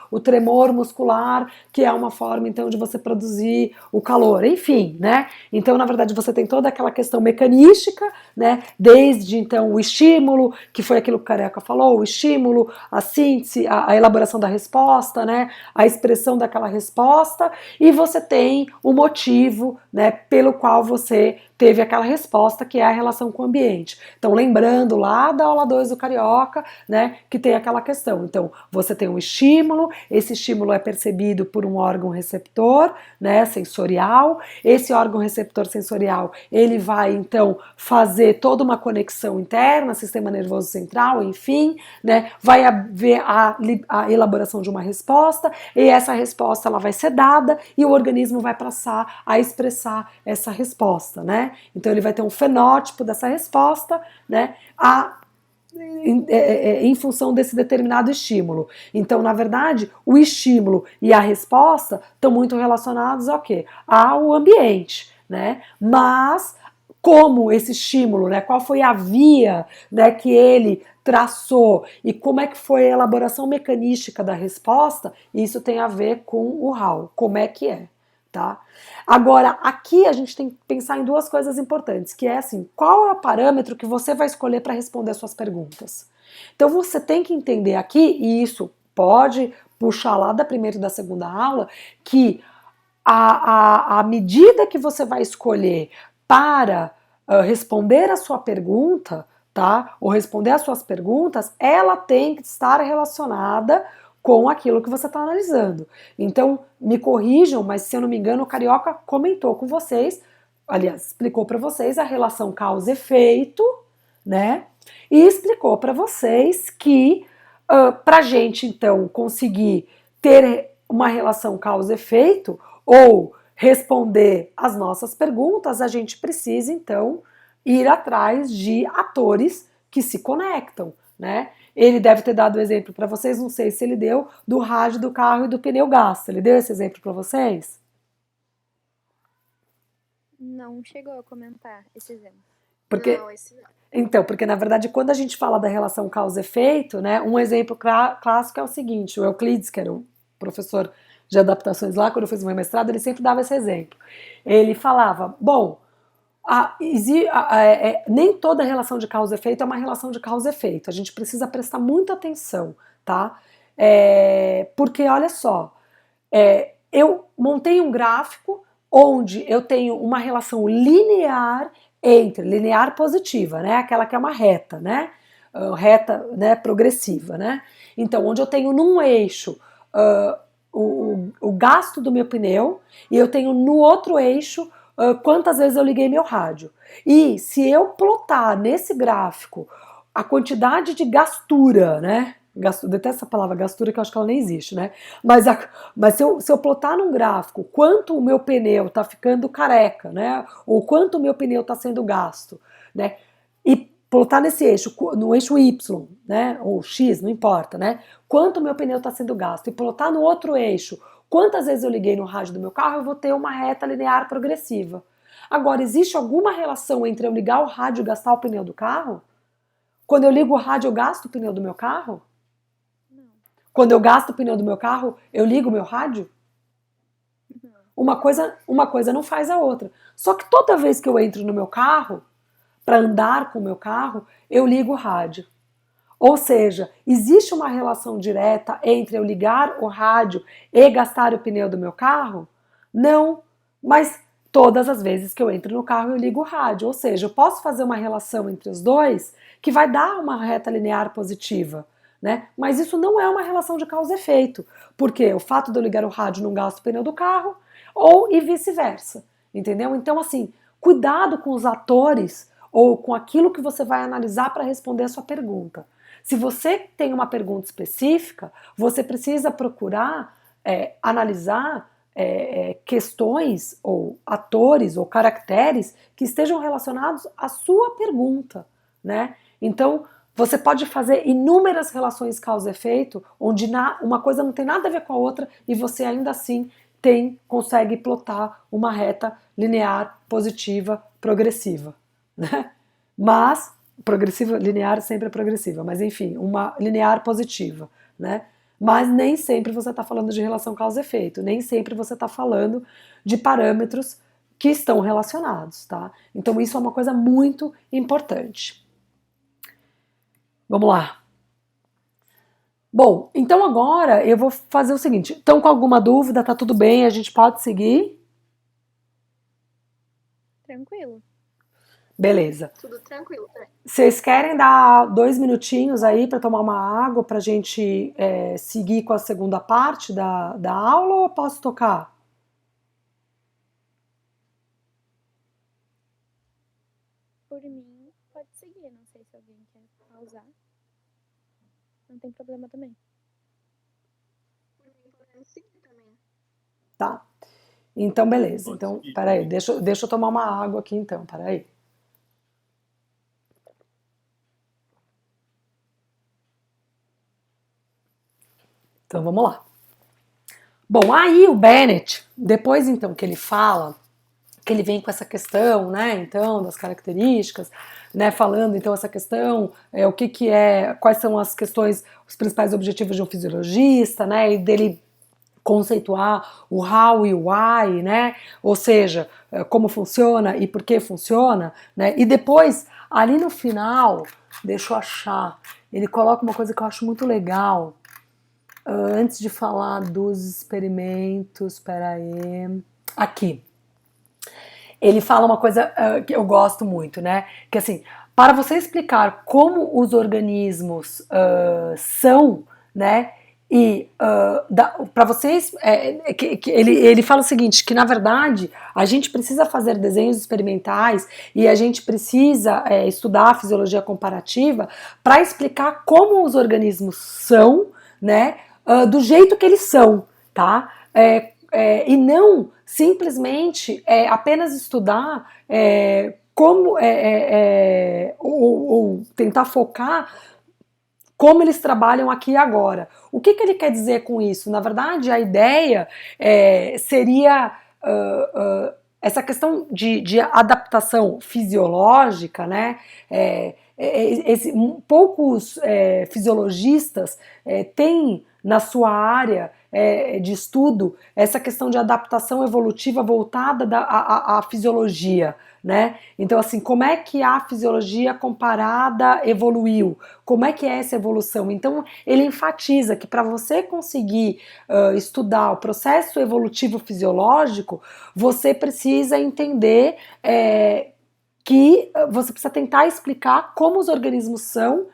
o tremor muscular, que é uma forma então de você produzir o calor, enfim, né? Então, na verdade, você tem toda aquela questão mecanística, né? Desde então o estímulo, que foi aquilo que o Careca falou, o estímulo, a síntese, a elaboração da resposta, né? A expressão daquela resposta, e você tem o motivo, né, pelo qual você teve aquela resposta, que é a relação com o ambiente. Então, lembrando lá da aula 2 do Carioca, né, que tem aquela questão. Então, você tem um estímulo, esse estímulo é percebido por um órgão receptor, né, sensorial. Esse órgão receptor sensorial, ele vai, então, fazer toda uma conexão interna, sistema nervoso central, enfim, né, vai haver a elaboração de uma resposta, e essa resposta ela vai ser dada, e o organismo vai passar a expressar essa resposta, né? Então ele vai ter um fenótipo dessa resposta, né, em função desse determinado estímulo. Então, na verdade, o estímulo e a resposta estão muito relacionados ao quê? Ao ambiente, né? Mas como esse estímulo, né, qual foi a via, né, que ele traçou e como é que foi a elaboração mecanística da resposta, isso tem a ver com o how, como é que é. Tá? Agora, aqui a gente tem que pensar em duas coisas importantes, que é assim, qual é o parâmetro que você vai escolher para responder as suas perguntas? Então você tem que entender aqui, e isso pode puxar lá da primeira e da segunda aula, que a medida que você vai escolher para responder a sua pergunta, tá? Ou responder às suas perguntas, ela tem que estar relacionada com aquilo que você está analisando. Então, me corrijam, mas se eu não me engano, o Carioca comentou com vocês, aliás, explicou para vocês a relação causa-efeito, né? E explicou para vocês que para a gente, então, conseguir ter uma relação causa-efeito ou responder às nossas perguntas, a gente precisa, então, ir atrás de atores que se conectam, né? Ele deve ter dado o exemplo para vocês, não sei se ele deu, do rádio do carro e do pneu gasto. Ele deu esse exemplo para vocês? Não chegou a comentar esse exemplo. Porque, Não, esse não. então, porque na verdade quando a gente fala da relação causa-efeito, né, um exemplo clássico é o seguinte, o Euclides, que era o professor de adaptações lá, quando eu fiz o meu mestrado, ele sempre dava esse exemplo. Ele falava, bom, nem toda relação de causa e efeito é uma relação de causa e efeito. A gente precisa prestar muita atenção, tá? Porque, olha só, eu montei um gráfico onde eu tenho uma relação linear linear positiva, né? Aquela que é uma reta, né? Reta, né? Progressiva, né? Então, onde eu tenho num eixo o gasto do meu pneu e eu tenho no outro eixo quantas vezes eu liguei meu rádio. E se eu plotar nesse gráfico a quantidade de gastura, né? Detesto essa palavra gastura, que eu acho que ela nem existe, né? Mas se eu plotar num gráfico quanto o meu pneu tá ficando careca, né? Ou quanto o meu pneu tá sendo gasto, né? E plotar nesse eixo, no eixo Y, né? Ou X, não importa, né? Quanto o meu pneu tá sendo gasto. E plotar no outro eixo, quantas vezes eu liguei no rádio do meu carro, eu vou ter uma reta linear progressiva. Agora, existe alguma relação entre eu ligar o rádio e gastar o pneu do carro? Quando eu ligo o rádio, eu gasto o pneu do meu carro? Não. quando eu gasto o pneu do meu carro, eu ligo o meu rádio? Uma coisa não faz a outra. Só que toda vez que eu entro no meu carro, para andar com o meu carro, eu ligo o rádio. Ou seja, existe uma relação direta entre eu ligar o rádio e gastar o pneu do meu carro? Não, mas todas as vezes que eu entro no carro eu ligo o rádio. Ou seja, eu posso fazer uma relação entre os dois que vai dar uma reta linear positiva, né? Mas isso não é uma relação de causa e efeito, porque o fato de eu ligar o rádio não gasta o pneu do carro, ou e vice-versa, entendeu? Então, assim, cuidado com os atores ou com aquilo que você vai analisar para responder a sua pergunta. Se você tem uma pergunta específica, você precisa procurar analisar questões ou atores ou caracteres que estejam relacionados à sua pergunta, né? Então, você pode fazer inúmeras relações causa-efeito, onde uma coisa não tem nada a ver com a outra e você ainda assim consegue plotar uma reta linear, positiva, progressiva, né? Mas, progressiva, linear sempre é progressiva, mas enfim, uma linear positiva, né? Mas nem sempre você está falando de relação causa-efeito, nem sempre você está falando de parâmetros que estão relacionados, tá? Então isso é uma coisa muito importante. Vamos lá. Bom, então agora eu vou fazer o seguinte. Estão com alguma dúvida? Tá tudo bem? A gente pode seguir? Tranquilo. Beleza. Tudo tranquilo, né? Vocês querem dar 2 minutinhos aí para tomar uma água para a gente seguir com a segunda parte da aula ou eu posso tocar? Por mim, pode seguir. Não sei se alguém quer pausar. Não tem problema também. Por mim, podemos seguir também. Tá. Então, beleza. Então, peraí, deixa eu tomar uma água aqui então, peraí. Então, vamos lá. Bom, aí o Bennett, depois então que ele fala, que ele vem com essa questão, né, então, das características, né, falando então essa questão, o que é, quais são as questões, os principais objetivos de um fisiologista, né, e dele conceituar o how e o why, né, ou seja, como funciona e por que funciona, né, e depois, ali no final, deixa eu achar, ele coloca uma coisa que eu acho muito legal, antes de falar dos experimentos, peraí, aqui, ele fala uma coisa que eu gosto muito, né? Que assim, para você explicar como os organismos são, né? E para vocês, ele fala o seguinte, que na verdade a gente precisa fazer desenhos experimentais e a gente precisa estudar a fisiologia comparativa para explicar como os organismos são, né? Do jeito que eles são, tá? E não simplesmente apenas estudar como ou tentar focar como eles trabalham aqui e agora. O que ele quer dizer com isso? Na verdade, a ideia seria essa questão de adaptação fisiológica, né? Poucos fisiologistas têm na sua área de estudo essa questão de adaptação evolutiva voltada à fisiologia, né? Então, assim, como é que a fisiologia comparada evoluiu? Como é que é essa evolução? Então, ele enfatiza que para você conseguir estudar o processo evolutivo fisiológico, você precisa entender que você precisa tentar explicar como os organismos são,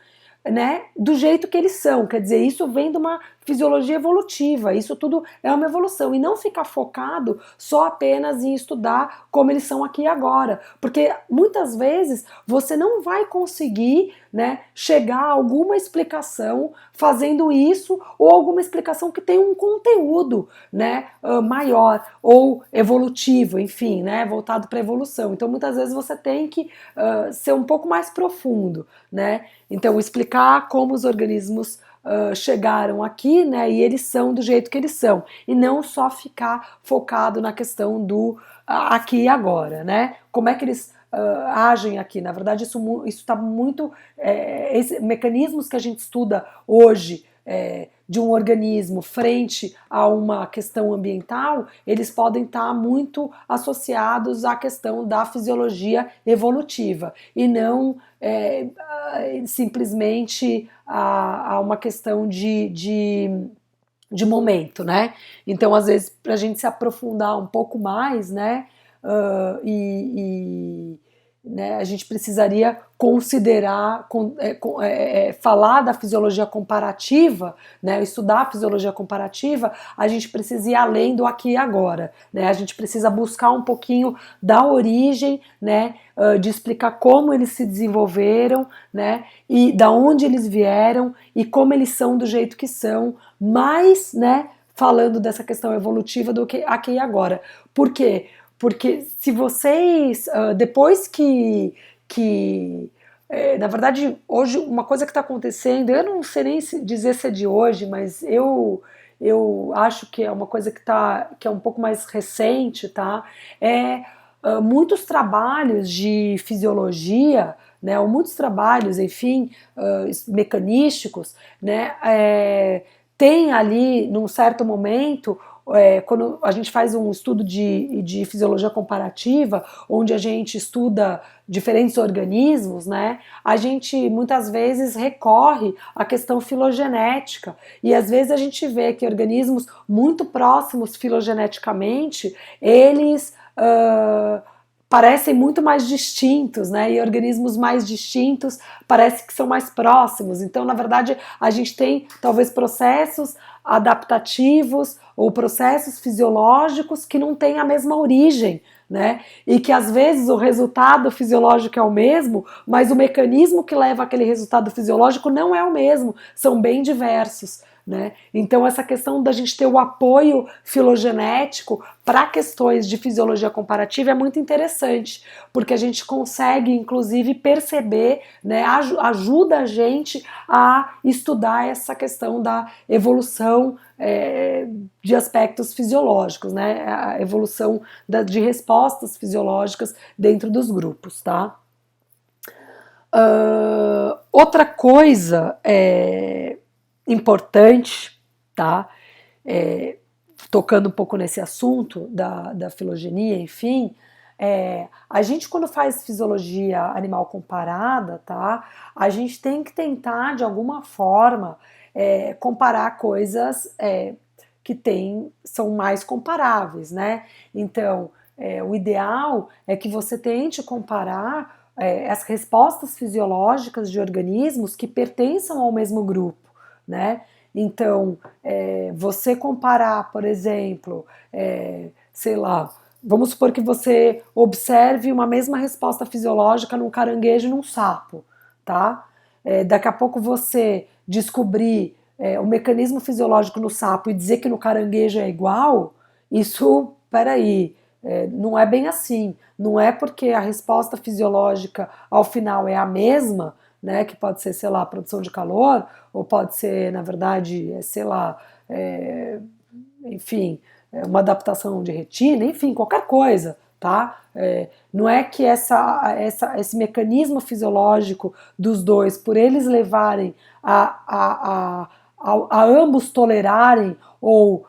né, do jeito que eles são. Quer dizer, isso vem de uma fisiologia evolutiva, isso tudo é uma evolução, e não ficar focado só apenas em estudar como eles são aqui e agora, porque muitas vezes você não vai conseguir, né, chegar a alguma explicação fazendo isso, ou alguma explicação que tem um conteúdo, né, maior ou evolutivo, enfim, né, voltado para a evolução. Então muitas vezes você tem que ser um pouco mais profundo, né, então explicar como os organismos chegaram aqui, né, e eles são do jeito que eles são, e não só ficar focado na questão do aqui e agora, né, como é que eles agem aqui. Na verdade, isso está muito, mecanismos que a gente estuda hoje de um organismo frente a uma questão ambiental, eles podem estar muito associados à questão da fisiologia evolutiva e não simplesmente a uma questão de momento, né? Então, às vezes, para a gente se aprofundar um pouco mais, né? Né, a gente precisaria considerar, falar da fisiologia comparativa, né, estudar a fisiologia comparativa, a gente precisa ir além do aqui e agora, né, a gente precisa buscar um pouquinho da origem, né, de explicar como eles se desenvolveram, né, e da onde eles vieram e como eles são do jeito que são, mais, né, falando dessa questão evolutiva do que aqui e agora. Por quê? Porque se vocês, depois na verdade, hoje, uma coisa que está acontecendo, eu não sei nem dizer se é de hoje, mas eu acho que é uma coisa que é um pouco mais recente, tá? Muitos trabalhos de fisiologia, né, ou muitos trabalhos, enfim, mecanísticos, né, tem ali, num certo momento, quando a gente faz um estudo de fisiologia comparativa, onde a gente estuda diferentes organismos, né, a gente muitas vezes recorre à questão filogenética, e às vezes a gente vê que organismos muito próximos filogeneticamente, eles parecem muito mais distintos, né? E organismos mais distintos parece que são mais próximos. Então, na verdade, a gente tem talvez processos adaptativos ou processos fisiológicos que não têm a mesma origem, né? E que às vezes o resultado fisiológico é o mesmo, mas o mecanismo que leva aquele resultado fisiológico não é o mesmo, são bem diversos. Né? Então, essa questão da gente ter o apoio filogenético para questões de fisiologia comparativa é muito interessante, porque a gente consegue, inclusive, perceber, né, ajuda a gente a estudar essa questão da evolução de aspectos fisiológicos, né, a evolução de respostas fisiológicas dentro dos grupos. Tá? Outra coisa importante, tá? Tocando um pouco nesse assunto da filogenia, enfim, a gente quando faz fisiologia animal comparada, tá? A gente tem que tentar de alguma forma comparar coisas que são mais comparáveis, né? Então, o ideal é que você tente comparar as respostas fisiológicas de organismos que pertençam ao mesmo grupo. Né? Então, você comparar, por exemplo, sei lá, vamos supor que você observe uma mesma resposta fisiológica num caranguejo e num sapo, tá? Daqui a pouco você descobrir o mecanismo fisiológico no sapo e dizer que no caranguejo é igual, isso, peraí, não é bem assim. Não é porque a resposta fisiológica ao final é a mesma, né, que pode ser, sei lá, produção de calor, ou pode ser, na verdade, sei lá, enfim, uma adaptação de retina, enfim, qualquer coisa, tá? Não é que esse mecanismo fisiológico dos dois, por eles levarem a ambos tolerarem ou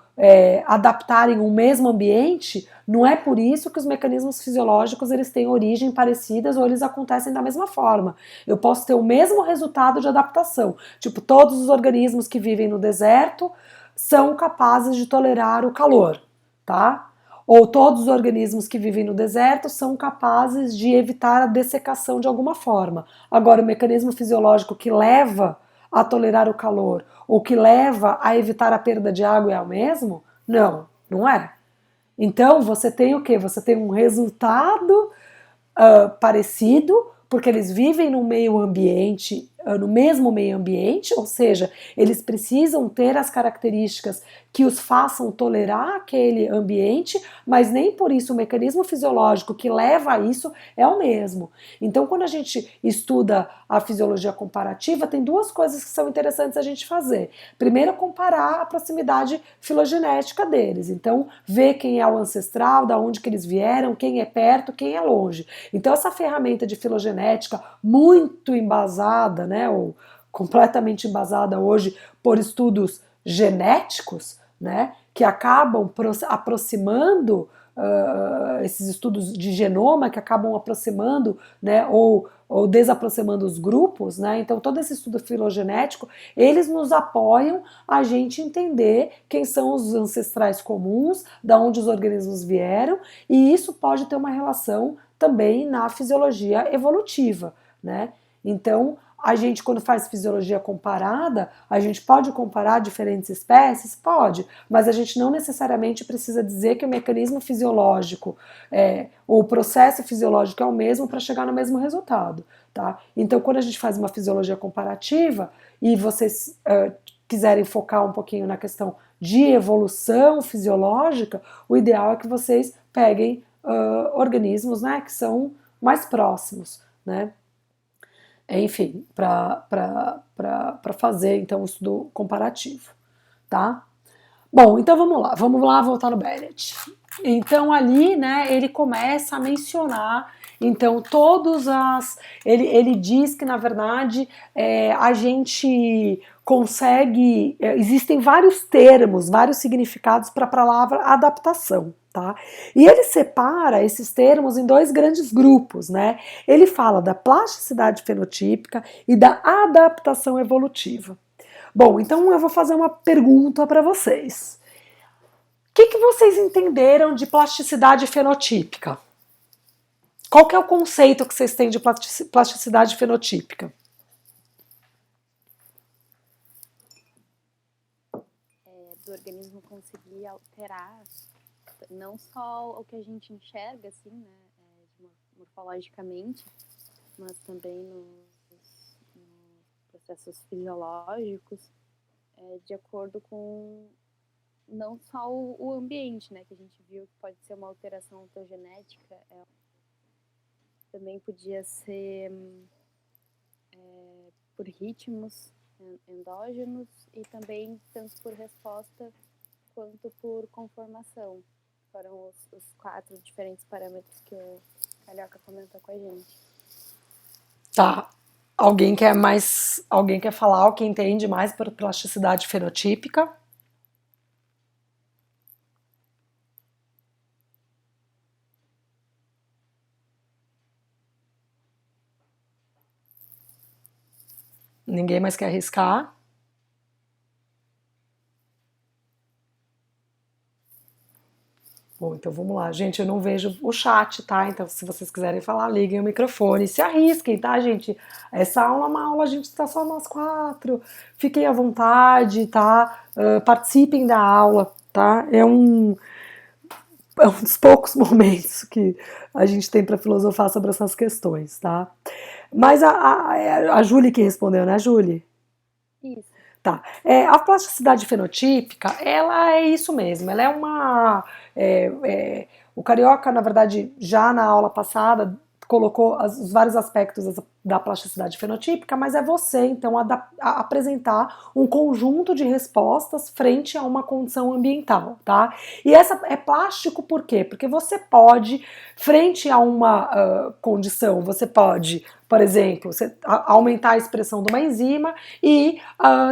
adaptarem o mesmo ambiente, não é por isso que os mecanismos fisiológicos eles têm origem parecidas ou eles acontecem da mesma forma. Eu posso ter o mesmo resultado de adaptação. Tipo, todos os organismos que vivem no deserto são capazes de tolerar o calor, tá? Ou todos os organismos que vivem no deserto são capazes de evitar a dessecação de alguma forma. Agora, o mecanismo fisiológico que leva a tolerar o calor ou que leva a evitar a perda de água é o mesmo? Não, não é. Então, você tem o quê? Você tem um resultado parecido, porque eles vivem no meio ambiente, no mesmo meio ambiente, ou seja, eles precisam ter as características que os façam tolerar aquele ambiente, mas nem por isso o mecanismo fisiológico que leva a isso é o mesmo. Então, quando a gente estuda a fisiologia comparativa, tem duas coisas que são interessantes a gente fazer. Primeiro, comparar a proximidade filogenética deles. Então, ver quem é o ancestral, da onde que eles vieram, quem é perto, quem é longe. Então, essa ferramenta de filogenética muito embasada, né, ou completamente embasada hoje por estudos genéticos, né, que acabam aproximando esses estudos de genoma que acabam aproximando, né, ou desaproximando os grupos, né? Então todo esse estudo filogenético, eles nos apoiam a gente entender quem são os ancestrais comuns, da onde os organismos vieram, e isso pode ter uma relação também na fisiologia evolutiva, né? Então a gente, quando faz fisiologia comparada, a gente pode comparar diferentes espécies? Pode, mas a gente não necessariamente precisa dizer que o mecanismo fisiológico ou o processo fisiológico é o mesmo para chegar no mesmo resultado, tá? Então, quando a gente faz uma fisiologia comparativa e vocês quiserem focar um pouquinho na questão de evolução fisiológica, o ideal é que vocês peguem organismos, né, que são mais próximos, né? Enfim, para fazer então o estudo comparativo, tá? Bom, então vamos lá voltar no Bennett. Então ali, né, ele começa a mencionar, então ele diz que na verdade a gente consegue, existem vários termos, vários significados para a palavra adaptação. Tá? E ele separa esses termos em dois grandes grupos, né? Ele fala da plasticidade fenotípica e da adaptação evolutiva. Bom, então eu vou fazer uma pergunta para vocês. O que vocês entenderam de plasticidade fenotípica? Qual que é o conceito que vocês têm de plasticidade fenotípica? Do organismo conseguir alterar não só o que a gente enxerga, assim, né, morfologicamente, mas também nos processos fisiológicos, de acordo com não só o ambiente, né, que a gente viu que pode ser uma alteração ontogenética, também podia ser por ritmos endógenos e também tanto por resposta quanto por conformação. Foram os 4 diferentes parâmetros que o Carioca comentou com a gente. Tá. Alguém quer falar o que entende mais por plasticidade fenotípica? Ninguém mais quer arriscar? Bom, então vamos lá. Gente, eu não vejo o chat, tá? Então, se vocês quiserem falar, liguem o microfone. Se arrisquem, tá, gente? Essa aula é uma aula, a gente tá só nós 4. Fiquem à vontade, tá? Participem da aula, tá? É um dos poucos momentos que a gente tem para filosofar sobre essas questões, tá? Mas a Júlia que respondeu, né, Júlia? Isso. Tá. A plasticidade fenotípica, ela é isso mesmo, ela é uma... o Carioca, na verdade, já na aula passada, colocou os vários aspectos da plasticidade fenotípica, mas é você, então, apresentar um conjunto de respostas frente a uma condição ambiental, tá? E essa é plástico por quê? Porque você pode, frente a uma condição, você pode, por exemplo, aumentar a expressão de uma enzima e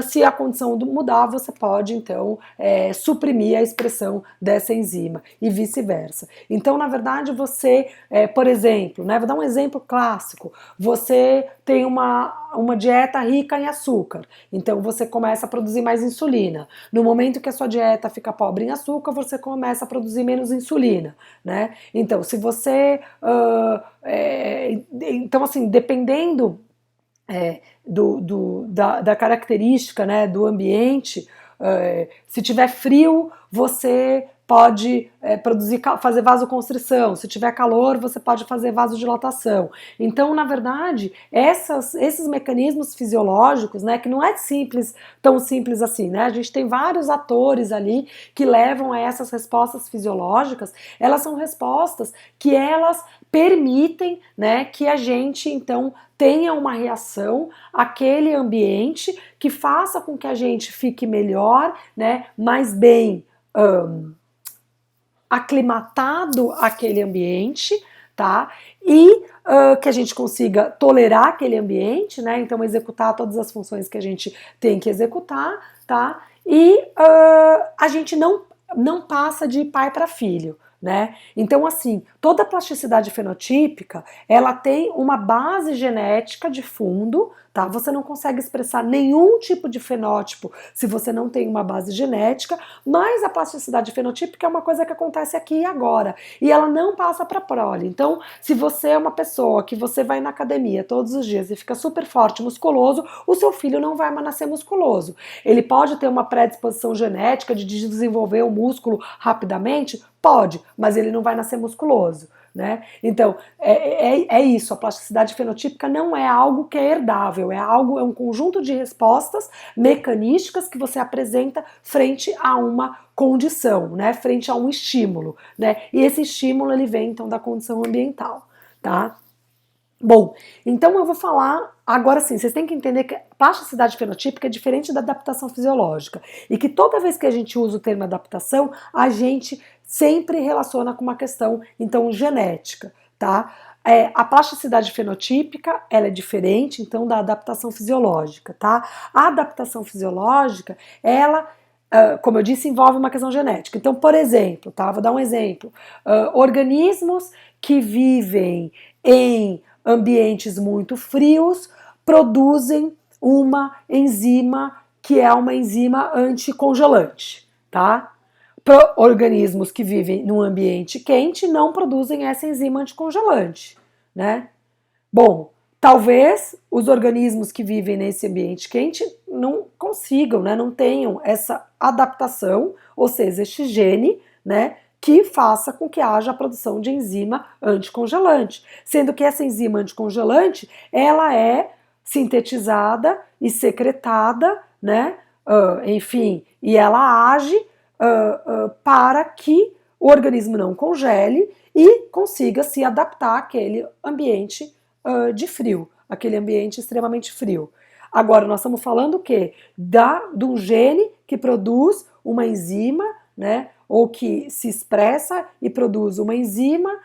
se a condição mudar, você pode, então, suprimir a expressão dessa enzima e vice-versa. Então, na verdade, você, por exemplo, né, vou dar um exemplo clássico, você tem uma dieta rica em açúcar, então você começa a produzir mais insulina. No momento que a sua dieta fica pobre em açúcar, você começa a produzir menos insulina, né? Então, se você... então, assim, dependendo da característica, né, do ambiente, se tiver frio, você pode fazer vasoconstrição, se tiver calor, você pode fazer vasodilatação. Então, na verdade, esses mecanismos fisiológicos, né, que não é tão simples assim, né, a gente tem vários atores ali que levam a essas respostas fisiológicas, elas são respostas que elas permitem, né, que a gente, então, tenha uma reação àquele ambiente que faça com que a gente fique melhor, né, mais bem aclimatado àquele ambiente, tá? E que a gente consiga tolerar aquele ambiente, né? Então executar todas as funções que a gente tem que executar, tá? e a gente não passa de pai para filho, né? Então, assim, toda plasticidade fenotípica, ela tem uma base genética de fundo, tá? Você não consegue expressar nenhum tipo de fenótipo se você não tem uma base genética, mas a plasticidade fenotípica é uma coisa que acontece aqui e agora, e ela não passa para prole. Então, se você é uma pessoa que você vai na academia todos os dias e fica super forte, musculoso, o seu filho não vai mais nascer musculoso. Ele pode ter uma predisposição genética de desenvolver o músculo rapidamente? Pode, mas ele não vai nascer musculoso, né? Então, é isso, a plasticidade fenotípica não é algo que é herdável, é um conjunto de respostas mecanísticas que você apresenta frente a uma condição, né? Frente a um estímulo, né? E esse estímulo, ele vem, então, da condição ambiental, tá? Bom, então eu vou falar agora sim, vocês têm que entender que plasticidade fenotípica é diferente da adaptação fisiológica e que toda vez que a gente usa o termo adaptação, a gente sempre relaciona com uma questão, então, genética, tá? A plasticidade fenotípica, ela é diferente, então, da adaptação fisiológica, tá? A adaptação fisiológica, ela, como eu disse, envolve uma questão genética. Então, por exemplo, tá? Vou dar um exemplo. Organismos que vivem em ambientes muito frios produzem uma enzima que é uma enzima anticongelante, tá? Organismos que vivem num ambiente quente não produzem essa enzima anticongelante, né? Bom, talvez os organismos que vivem nesse ambiente quente não consigam, né? Não tenham essa adaptação, ou seja, este gene, né? Que faça com que haja a produção de enzima anticongelante, sendo que essa enzima anticongelante ela é sintetizada e secretada, né? Enfim, e ela age para que o organismo não congele e consiga se adaptar àquele ambiente de frio, aquele ambiente extremamente frio. Agora, nós estamos falando o quê? De um gene que produz uma enzima, né? Ou que se expressa e produz uma enzima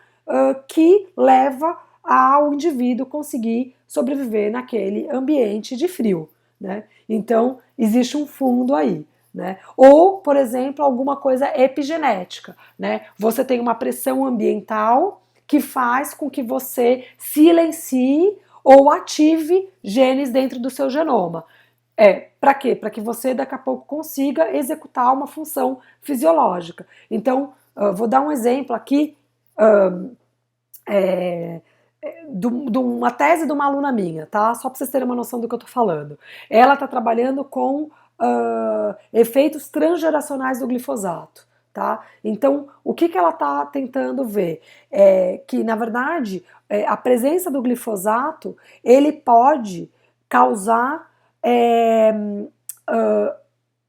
que leva ao indivíduo conseguir sobreviver naquele ambiente de frio, né? Então, existe um fundo aí. Né? Ou, por exemplo, alguma coisa epigenética, né? Você tem uma pressão ambiental que faz com que você silencie ou ative genes dentro do seu genoma. Para quê? Para que você daqui a pouco consiga executar uma função fisiológica. Então, vou dar um exemplo aqui de uma tese de uma aluna minha, tá? Só para vocês terem uma noção do que eu estou falando. Ela está trabalhando com efeitos transgeracionais do glifosato, tá? Então, o que ela está tentando ver? Que, na verdade, a presença do glifosato, ele pode causar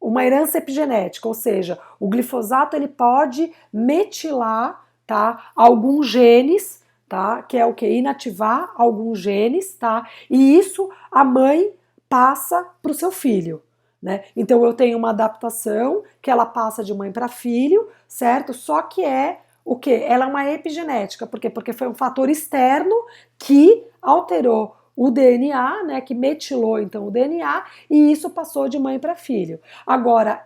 uma herança epigenética, ou seja, o glifosato ele pode metilar, tá, alguns genes, tá, que é o que? Inativar alguns genes, tá, e isso a mãe passa para o seu filho. Né? Então eu tenho uma adaptação que ela passa de mãe para filho, certo? Só que é o que? Ela é uma epigenética, por quê? Porque foi um fator externo que alterou o DNA, né, que metilou então o DNA e isso passou de mãe para filho. Agora,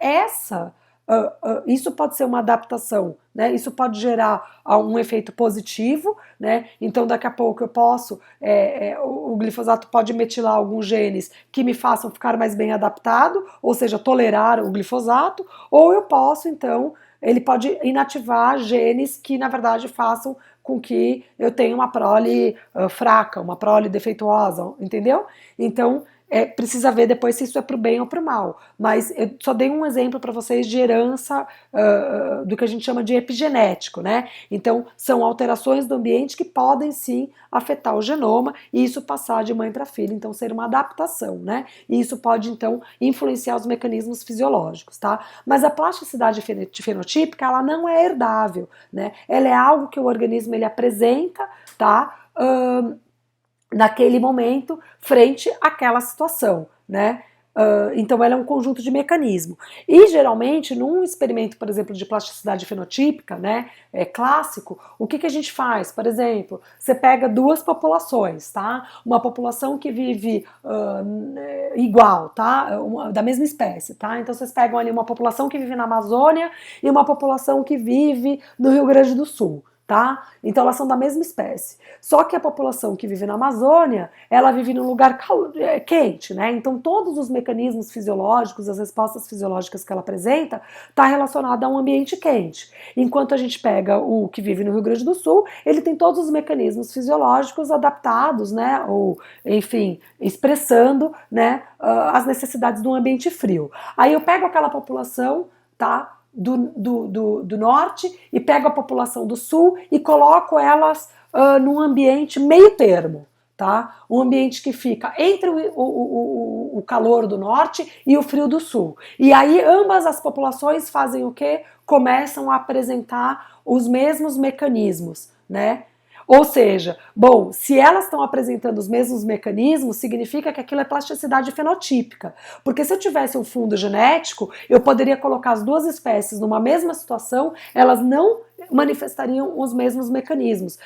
isso pode ser uma adaptação, né? Isso pode gerar um efeito positivo, né? Então daqui a pouco eu posso, o glifosato pode metilar alguns genes que me façam ficar mais bem adaptado, ou seja, tolerar o glifosato, ou eu posso então, ele pode inativar genes que na verdade façam com que eu tenha uma prole fraca, uma prole defeituosa, entendeu? Então, precisa ver depois se isso é para o bem ou para o mal. Mas eu só dei um exemplo para vocês de herança do que a gente chama de epigenético, né? Então, são alterações do ambiente que podem sim afetar o genoma e isso passar de mãe para filho, então ser uma adaptação, né? E isso pode então influenciar os mecanismos fisiológicos, tá? Mas a plasticidade fenotípica, ela não é herdável, né? Ela é algo que o organismo ele apresenta, tá? Naquele momento, frente àquela situação, né? Então ela é um conjunto de mecanismo. E geralmente, num experimento, por exemplo, de plasticidade fenotípica, né, clássico, o que a gente faz? Por exemplo, você pega duas populações, tá? Uma população que vive igual, tá? Da mesma espécie, tá? Então vocês pegam ali uma população que vive na Amazônia e uma população que vive no Rio Grande do Sul. Tá? Então elas são da mesma espécie. Só que a população que vive na Amazônia, ela vive num lugar quente, né? Então todos os mecanismos fisiológicos, as respostas fisiológicas que ela apresenta, está relacionada a um ambiente quente. Enquanto a gente pega o que vive no Rio Grande do Sul, ele tem todos os mecanismos fisiológicos adaptados, né? Ou, enfim, expressando, né, as necessidades de um ambiente frio. Aí eu pego aquela população, tá? Do norte e pego a população do sul e coloco elas num ambiente meio termo, tá? Um ambiente que fica entre o calor do norte e o frio do sul. E aí ambas as populações fazem o quê? Começam a apresentar os mesmos mecanismos, né? Ou seja, bom, se elas estão apresentando os mesmos mecanismos, significa que aquilo é plasticidade fenotípica. Porque se eu tivesse um fundo genético, eu poderia colocar as duas espécies numa mesma situação, elas não manifestariam os mesmos mecanismos.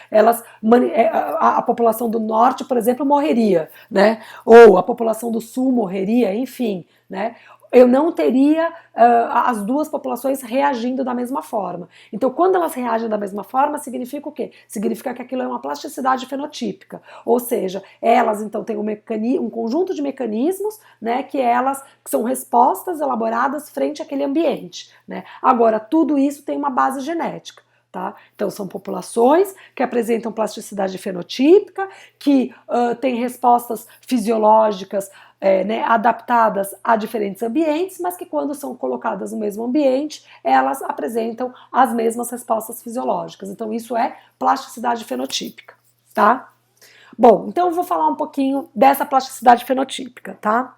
A população do norte, por exemplo, morreria, né? Ou a população do sul morreria, enfim, né? Eu não teria as duas populações reagindo da mesma forma. Então, quando elas reagem da mesma forma, significa o quê? Significa que aquilo é uma plasticidade fenotípica. Ou seja, elas então têm um conjunto de mecanismos, né, que são respostas elaboradas frente àquele ambiente, né? Agora, tudo isso tem uma base genética. Tá? Então são populações que apresentam plasticidade fenotípica, que têm respostas fisiológicas né, adaptadas a diferentes ambientes, mas que quando são colocadas no mesmo ambiente, elas apresentam as mesmas respostas fisiológicas. Então isso é plasticidade fenotípica, tá? Bom, então eu vou falar um pouquinho dessa plasticidade fenotípica, tá?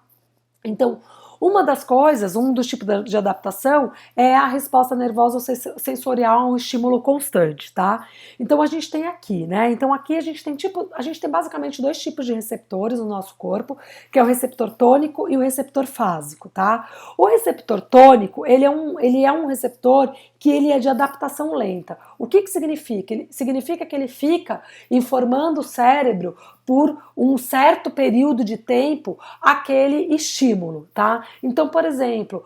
Então, uma das coisas, um dos tipos de adaptação é a resposta nervosa ou sensorial a um estímulo constante, tá? Então a gente tem aqui, né? Então aqui a gente tem basicamente dois tipos de receptores no nosso corpo, que é o receptor tônico e o receptor fásico, tá? O receptor tônico, ele é um receptor que ele é de adaptação lenta. O que significa? Significa que ele fica informando o cérebro por um certo período de tempo aquele estímulo, tá? Então, por exemplo,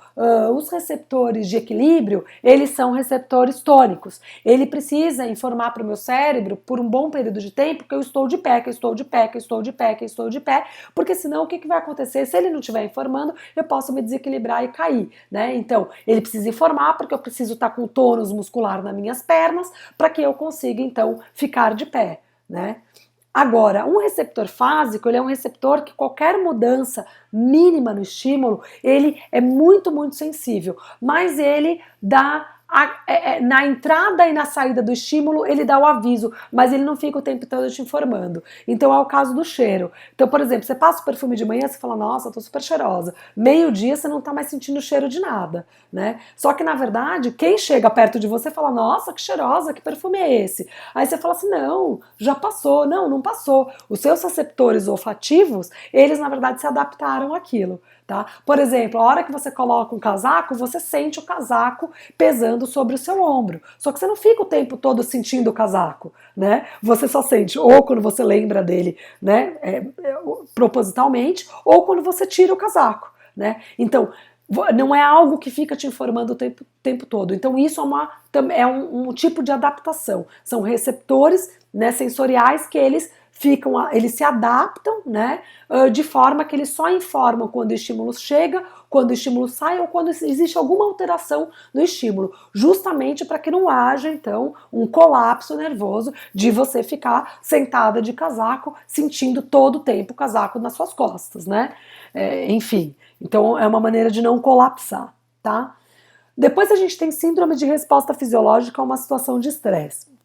os receptores de equilíbrio, eles são receptores tônicos. Ele precisa informar para o meu cérebro por um bom período de tempo que eu estou de pé, que eu estou de pé, que eu estou de pé, que eu estou de pé, porque senão o que vai acontecer? Se ele não estiver informando, eu posso me desequilibrar e cair, né? Então, ele precisa informar porque eu preciso estar com tônus muscular nas minhas pernas para que eu consiga, então, ficar de pé, né? Agora, um receptor fásico, ele é um receptor que qualquer mudança mínima no estímulo, ele é muito, muito sensível, mas ele dá na entrada e na saída do estímulo, ele dá o aviso, mas ele não fica o tempo todo te informando. Então é o caso do cheiro. Então, por exemplo, você passa o perfume de manhã, você fala, nossa, tô super cheirosa. Meio-dia você não tá mais sentindo cheiro de nada, né? Só que, na verdade, quem chega perto de você fala, nossa, que cheirosa, que perfume é esse? Aí você fala assim, não, já passou. Não, não passou. Os seus receptores olfativos, eles, na verdade, se adaptaram àquilo. Tá? Por exemplo, a hora que você coloca um casaco, você sente o casaco pesando sobre o seu ombro. Só que você não fica o tempo todo sentindo o casaco, né? Você só sente ou quando você lembra dele, né, propositalmente, ou quando você tira o casaco, né? Então, não é algo que fica te informando o tempo todo. Então, isso é um tipo de adaptação. São receptores, né, sensoriais que eles se adaptam, né, de forma que eles só informam quando o estímulo chega, quando o estímulo sai ou quando existe alguma alteração no estímulo, justamente para que não haja, então, um colapso nervoso de você ficar sentada de casaco, sentindo todo o tempo o casaco nas suas costas, né? Enfim, então é uma maneira de não colapsar, tá? Depois a gente tem síndrome de resposta fisiológica a uma situação de estresse.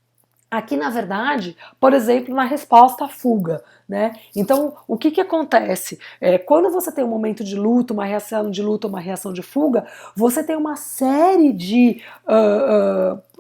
Aqui, na verdade, por exemplo, na resposta à fuga, né? Então, o que acontece? Quando você tem um momento de luto, uma reação de luto, uma reação de fuga, você tem uma série de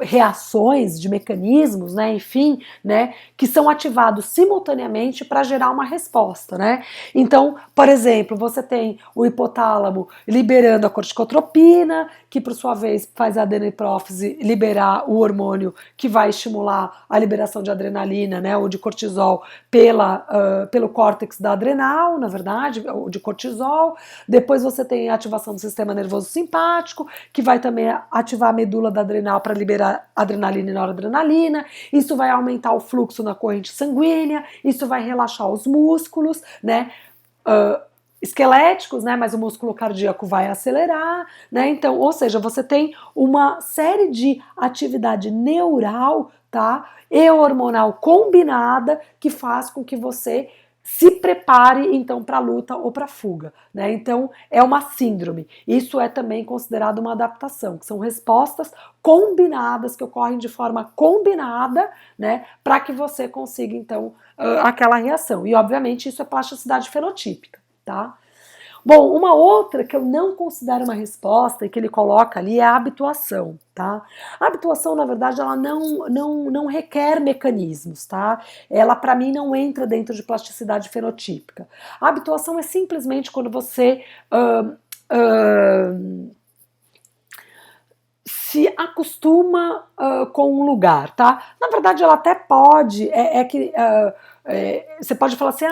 reações, de mecanismos, né, enfim, né, que são ativados simultaneamente para gerar uma resposta, né? Então, por exemplo, você tem o hipotálamo liberando a corticotropina, que por sua vez faz a adenoprófise liberar o hormônio que vai estimular a liberação de adrenalina, né, ou de cortisol pelo córtex da adrenal, na verdade, ou de cortisol. Depois você tem a ativação do sistema nervoso simpático, que vai também ativar a medula da adrenal para liberar adrenalina e noradrenalina. Isso vai aumentar o fluxo na corrente sanguínea, isso vai relaxar os músculos, né? Esqueléticos, né, mas o músculo cardíaco vai acelerar, né? Então, ou seja, você tem uma série de atividade neural, tá? E hormonal combinada que faz com que você se prepare então para a luta ou para a fuga, né? Então é uma síndrome. Isso é também considerado uma adaptação, que são respostas combinadas que ocorrem de forma combinada, né, para que você consiga então aquela reação. E obviamente isso é plasticidade fenotípica, tá? Bom, uma outra que eu não considero uma resposta e que ele coloca ali é a habituação, tá? A habituação, na verdade, ela não requer mecanismos, tá? Ela, para mim, não entra dentro de plasticidade fenotípica. A habituação é simplesmente quando você se acostuma com um lugar, tá? Na verdade, ela até pode, você pode falar assim,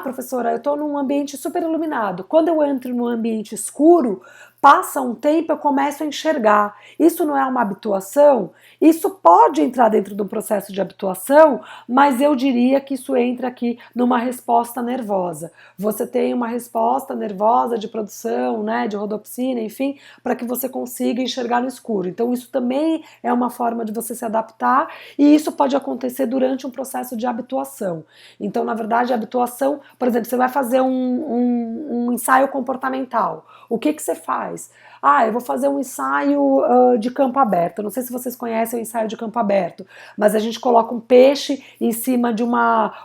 professora, eu estou num ambiente super iluminado. Quando eu entro num ambiente escuro, passa um tempo, eu começo a enxergar. Isso não é uma habituação? Isso pode entrar dentro do processo de habituação, mas eu diria que isso entra aqui numa resposta nervosa. Você tem uma resposta nervosa de produção, né, de rodopsina, enfim, para que você consiga enxergar no escuro. Então isso também é uma forma de você se adaptar e isso pode acontecer durante um processo de habituação. Então, na verdade, a habituação, por exemplo, você vai fazer um ensaio comportamental. O que você faz? Eu vou fazer um ensaio de campo aberto. Eu não sei se vocês conhecem o ensaio de campo aberto, mas a gente coloca um peixe em cima de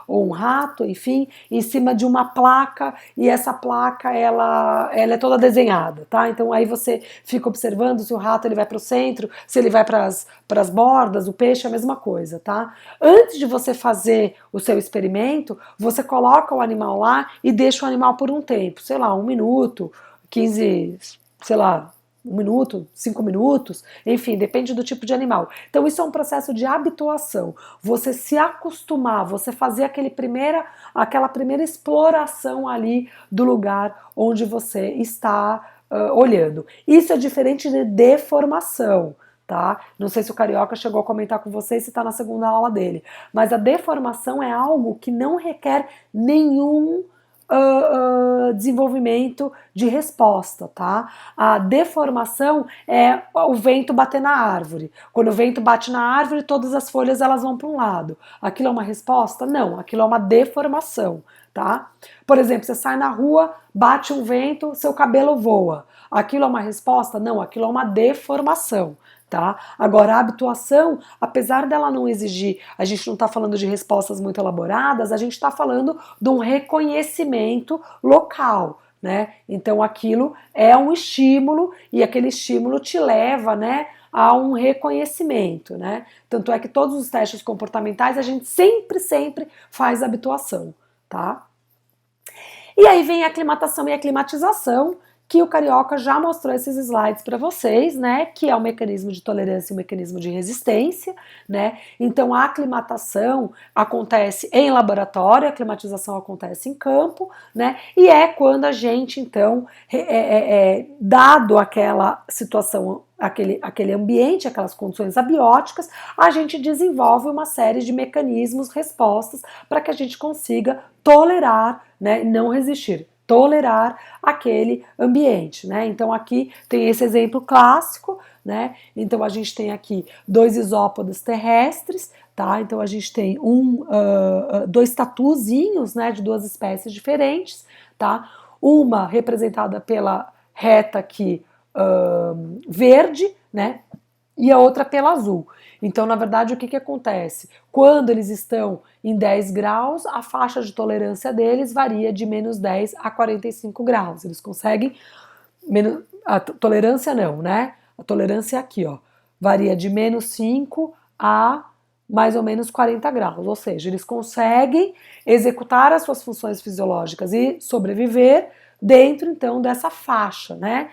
ou um rato, enfim, em cima de uma placa e essa placa, ela é toda desenhada, tá? Então aí você fica observando se o rato ele vai para o centro, se ele vai para as bordas, o peixe é a mesma coisa, tá? Antes de você fazer o seu experimento, você coloca o animal lá e deixa o animal por um tempo, sei lá, 1 minuto, 15, sei lá, 1 minuto, 5 minutos, enfim, depende do tipo de animal. Então isso é um processo de habituação, você se acostumar, você fazer aquela primeira exploração ali do lugar onde você está olhando. Isso é diferente de deformação, tá? Não sei se o Carioca chegou a comentar com vocês se está na segunda aula dele, mas a deformação é algo que não requer nenhum desenvolvimento de resposta, tá? A deformação é o vento bater na árvore. Quando o vento bate na árvore, todas as folhas elas vão para um lado. Aquilo é uma resposta? Não, aquilo é uma deformação, tá? Por exemplo, você sai na rua, bate um vento, seu cabelo voa. Aquilo é uma resposta? Não, aquilo é uma deformação. Tá? Agora, a habituação, apesar dela não exigir, a gente não está falando de respostas muito elaboradas, a gente está falando de um reconhecimento local, né? Então, aquilo é um estímulo e aquele estímulo te leva, né, a um reconhecimento, né? Tanto é que todos os testes comportamentais a gente sempre faz habituação, tá? E aí vem a aclimatação e a aclimatização, que o Carioca já mostrou esses slides para vocês, né, que é o mecanismo de tolerância e o mecanismo de resistência, né, então a aclimatação acontece em laboratório, a aclimatização acontece em campo, né, e é quando a gente, então, dado aquela situação, aquele ambiente, aquelas condições abióticas, a gente desenvolve uma série de mecanismos, respostas, para que a gente consiga tolerar, né, não resistir, tolerar aquele ambiente, né? Então aqui tem esse exemplo clássico, né? Então a gente tem aqui 2 isópodos terrestres, tá? Então a gente tem 2 tatuzinhos, né, de 2 espécies diferentes, tá? Uma representada pela reta aqui verde, né? E a outra pela azul. Então, na verdade, o que acontece? Quando eles estão em 10 graus, a faixa de tolerância deles varia de -10 a 45 graus. Eles conseguem... A tolerância não, né? A tolerância é aqui, ó. varia de -5 a mais ou menos 40 graus, ou seja, eles conseguem executar as suas funções fisiológicas e sobreviver dentro, então, dessa faixa, né?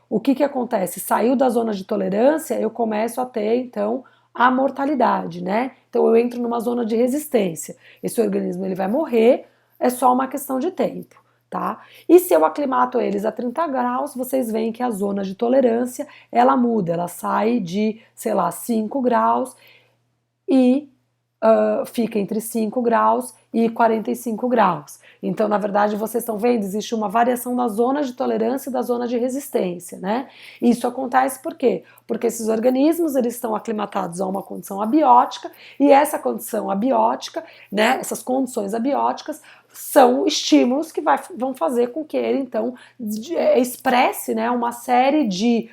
O que acontece? Saiu da zona de tolerância, eu começo a ter, então, a mortalidade, né? Então, eu entro numa zona de resistência. Esse organismo ele vai morrer, é só uma questão de tempo, tá? E se eu aclimato eles a 30 graus, vocês veem que a zona de tolerância, ela muda, ela sai de, sei lá, 5 graus e fica entre 5 graus e 45 graus. Então, na verdade, vocês estão vendo, existe uma variação da zona de tolerância e da zona de resistência, né? Isso acontece por quê? Porque esses organismos, eles estão aclimatados a uma condição abiótica e essa condição abiótica, né, essas condições abióticas são estímulos que vão fazer com que ele, então, expresse, né, uma série de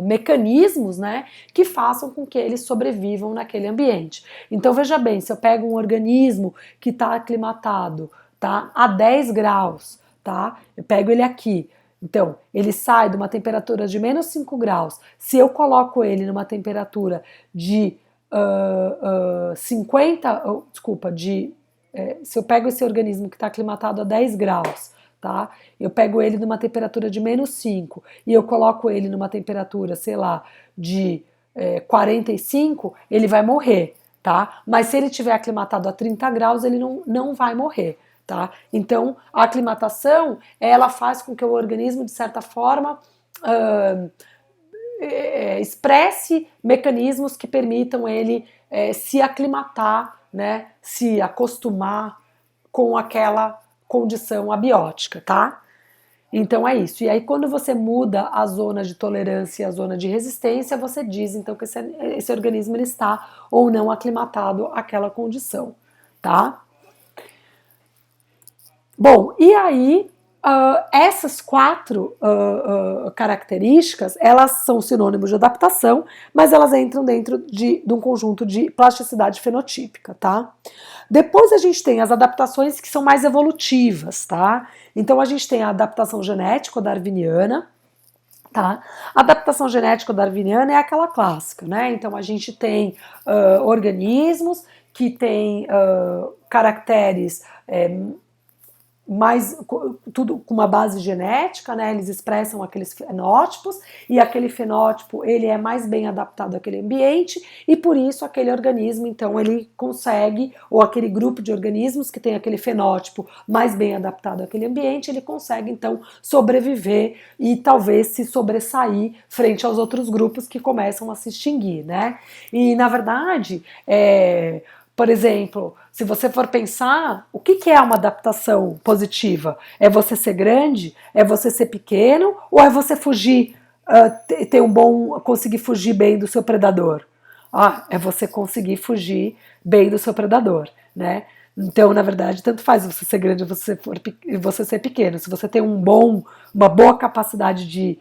mecanismos, né, que façam com que eles sobrevivam naquele ambiente. Então veja bem, se eu pego um organismo que está aclimatado, tá, a 10 graus, tá, eu pego ele aqui, então ele sai de uma temperatura de -5 graus, se eu coloco ele numa temperatura de 50, desculpa, se eu pego esse organismo que está aclimatado a 10 graus, tá? Eu pego ele numa temperatura de -5 e eu coloco ele numa temperatura, sei lá, de 45, ele vai morrer, tá? Mas se ele estiver aclimatado a 30 graus, ele não vai morrer, tá? Então, a aclimatação, ela faz com que o organismo, de certa forma, expresse mecanismos que permitam ele se aclimatar, né? Se acostumar com aquela condição abiótica, tá? Então é isso. E aí quando você muda a zona de tolerância e a zona de resistência, você diz então que esse organismo ele está ou não aclimatado àquela condição, tá? Bom, e aí essas 4 características, elas são sinônimos de adaptação, mas elas entram dentro de um conjunto de plasticidade fenotípica, tá? Depois a gente tem as adaptações que são mais evolutivas, tá? Então a gente tem a adaptação genético-darwiniana, tá? A adaptação genético-darwiniana é aquela clássica, né? Então a gente tem organismos que têm caracteres tudo com uma base genética, né? Eles expressam aqueles fenótipos e aquele fenótipo ele é mais bem adaptado àquele ambiente e por isso aquele organismo então ele consegue, ou aquele grupo de organismos que tem aquele fenótipo mais bem adaptado àquele ambiente, ele consegue então sobreviver e talvez se sobressair frente aos outros grupos que começam a se extinguir, né? E na verdade por exemplo, se você for pensar, o que é uma adaptação positiva? É você ser grande? É você ser pequeno? Ou é você fugir, conseguir fugir bem do seu predador? É você conseguir fugir bem do seu predador, né? Então, na verdade, tanto faz você ser grande ou você ser pequeno. Se você tem uma boa capacidade de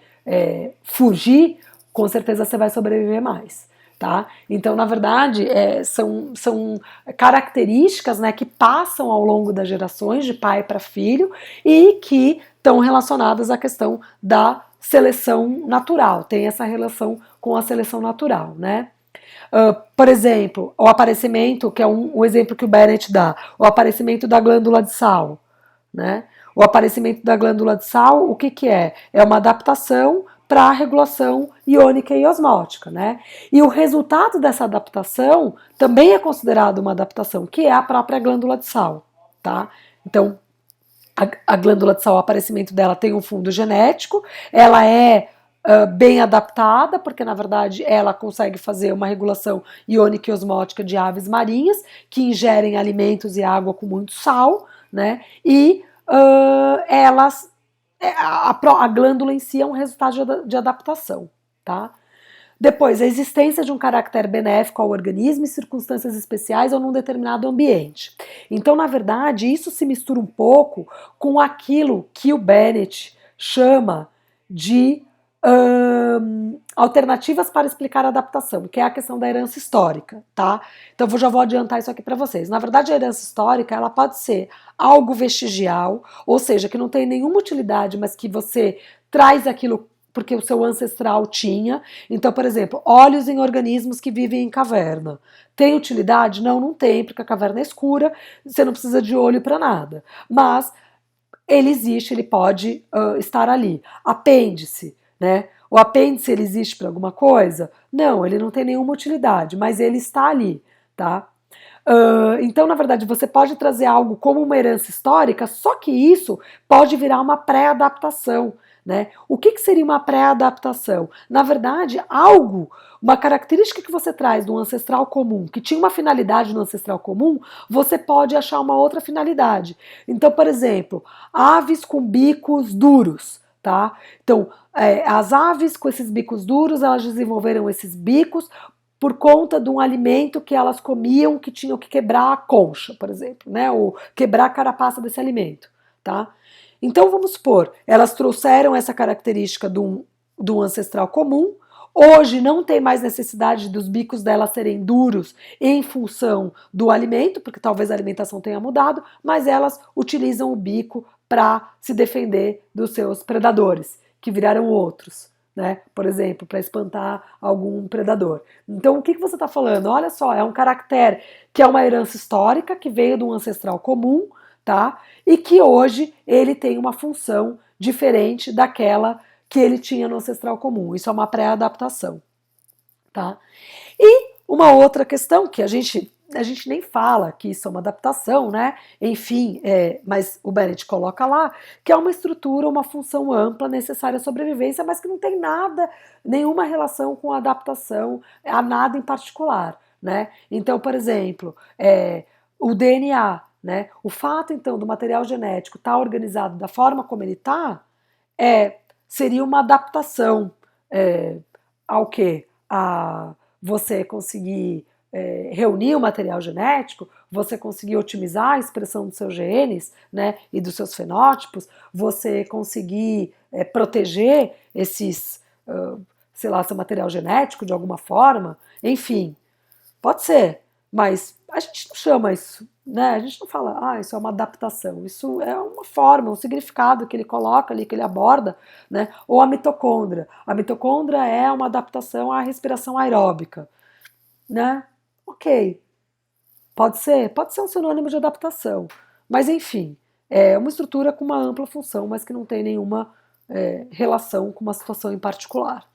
fugir, com certeza você vai sobreviver mais. Tá? Então, na verdade, são características, né, que passam ao longo das gerações, de pai para filho, e que estão relacionadas à questão da seleção natural, tem essa relação com a seleção natural, né? Por exemplo, o aparecimento, que é um exemplo que o Bennett dá, o aparecimento da glândula de Sal, né? O aparecimento da glândula de Sal, o que é? É uma adaptação para a regulação iônica e osmótica, né? E o resultado dessa adaptação também é considerado uma adaptação, que é a própria glândula de Sal, tá? Então, a glândula de Sal, o aparecimento dela tem um fundo genético, ela é bem adaptada, porque na verdade ela consegue fazer uma regulação iônica e osmótica de aves marinhas que ingerem alimentos e água com muito sal, né? E a glândula em si é um resultado de adaptação, tá? Depois, a existência de um caráter benéfico ao organismo em circunstâncias especiais ou num determinado ambiente. Então, na verdade, isso se mistura um pouco com aquilo que o Bennett chama de alternativas para explicar a adaptação, que é a questão da herança histórica, tá? Então eu já vou adiantar isso aqui para vocês. Na verdade, a herança histórica, ela pode ser algo vestigial, ou seja, que não tem nenhuma utilidade, mas que você traz aquilo porque o seu ancestral tinha. Então, por exemplo, olhos em organismos que vivem em caverna. Tem utilidade? Não, não tem, porque a caverna é escura, você não precisa de olho para nada. Mas ele existe, ele pode estar ali. Apêndice, né? O apêndice, ele existe para alguma coisa? Não, ele não tem nenhuma utilidade, mas ele está ali, tá? Então, na verdade, você pode trazer algo como uma herança histórica, só que isso pode virar uma pré-adaptação, né? O que seria uma pré-adaptação? Na verdade, uma característica que você traz do ancestral comum, que tinha uma finalidade no ancestral comum, você pode achar uma outra finalidade. Então, por exemplo, aves com bicos duros, tá? Então, as aves com esses bicos duros, elas desenvolveram esses bicos por conta de um alimento que elas comiam que tinham que quebrar a concha, por exemplo, né? Ou quebrar a carapaça desse alimento, tá? Então vamos supor, elas trouxeram essa característica do ancestral comum. Hoje não tem mais necessidade dos bicos delas serem duros em função do alimento, porque talvez a alimentação tenha mudado, mas elas utilizam o bico para se defender dos seus predadores, que viraram outros. Né? Por exemplo, para espantar algum predador. Então, o que você está falando? Olha só, é um caractere que é uma herança histórica, que veio de um ancestral comum, tá? E que hoje ele tem uma função diferente daquela que ele tinha no ancestral comum. Isso é uma pré-adaptação, tá? E uma outra questão que a gente nem fala que isso é uma adaptação, né? Enfim, mas o Bennett coloca lá que é uma estrutura, uma função ampla necessária à sobrevivência, mas que não tem nada, nenhuma relação com a adaptação a nada em particular, né? Então, por exemplo, o DNA, né? O fato então do material genético estar organizado da forma como ele está, seria uma adaptação ao quê? A você conseguir reunir o material genético, você conseguir otimizar a expressão dos seus genes, né, e dos seus fenótipos, você conseguir proteger esses, sei lá, seu material genético de alguma forma, enfim, pode ser, mas a gente não chama isso, né? A gente não fala, isso é uma adaptação. Isso é uma forma, um significado que ele coloca ali, que ele aborda, né? Ou a mitocôndria. A mitocôndria é uma adaptação à respiração aeróbica, né? Ok, pode ser um sinônimo de adaptação, mas enfim, é uma estrutura com uma ampla função, mas que não tem nenhuma relação com uma situação em particular.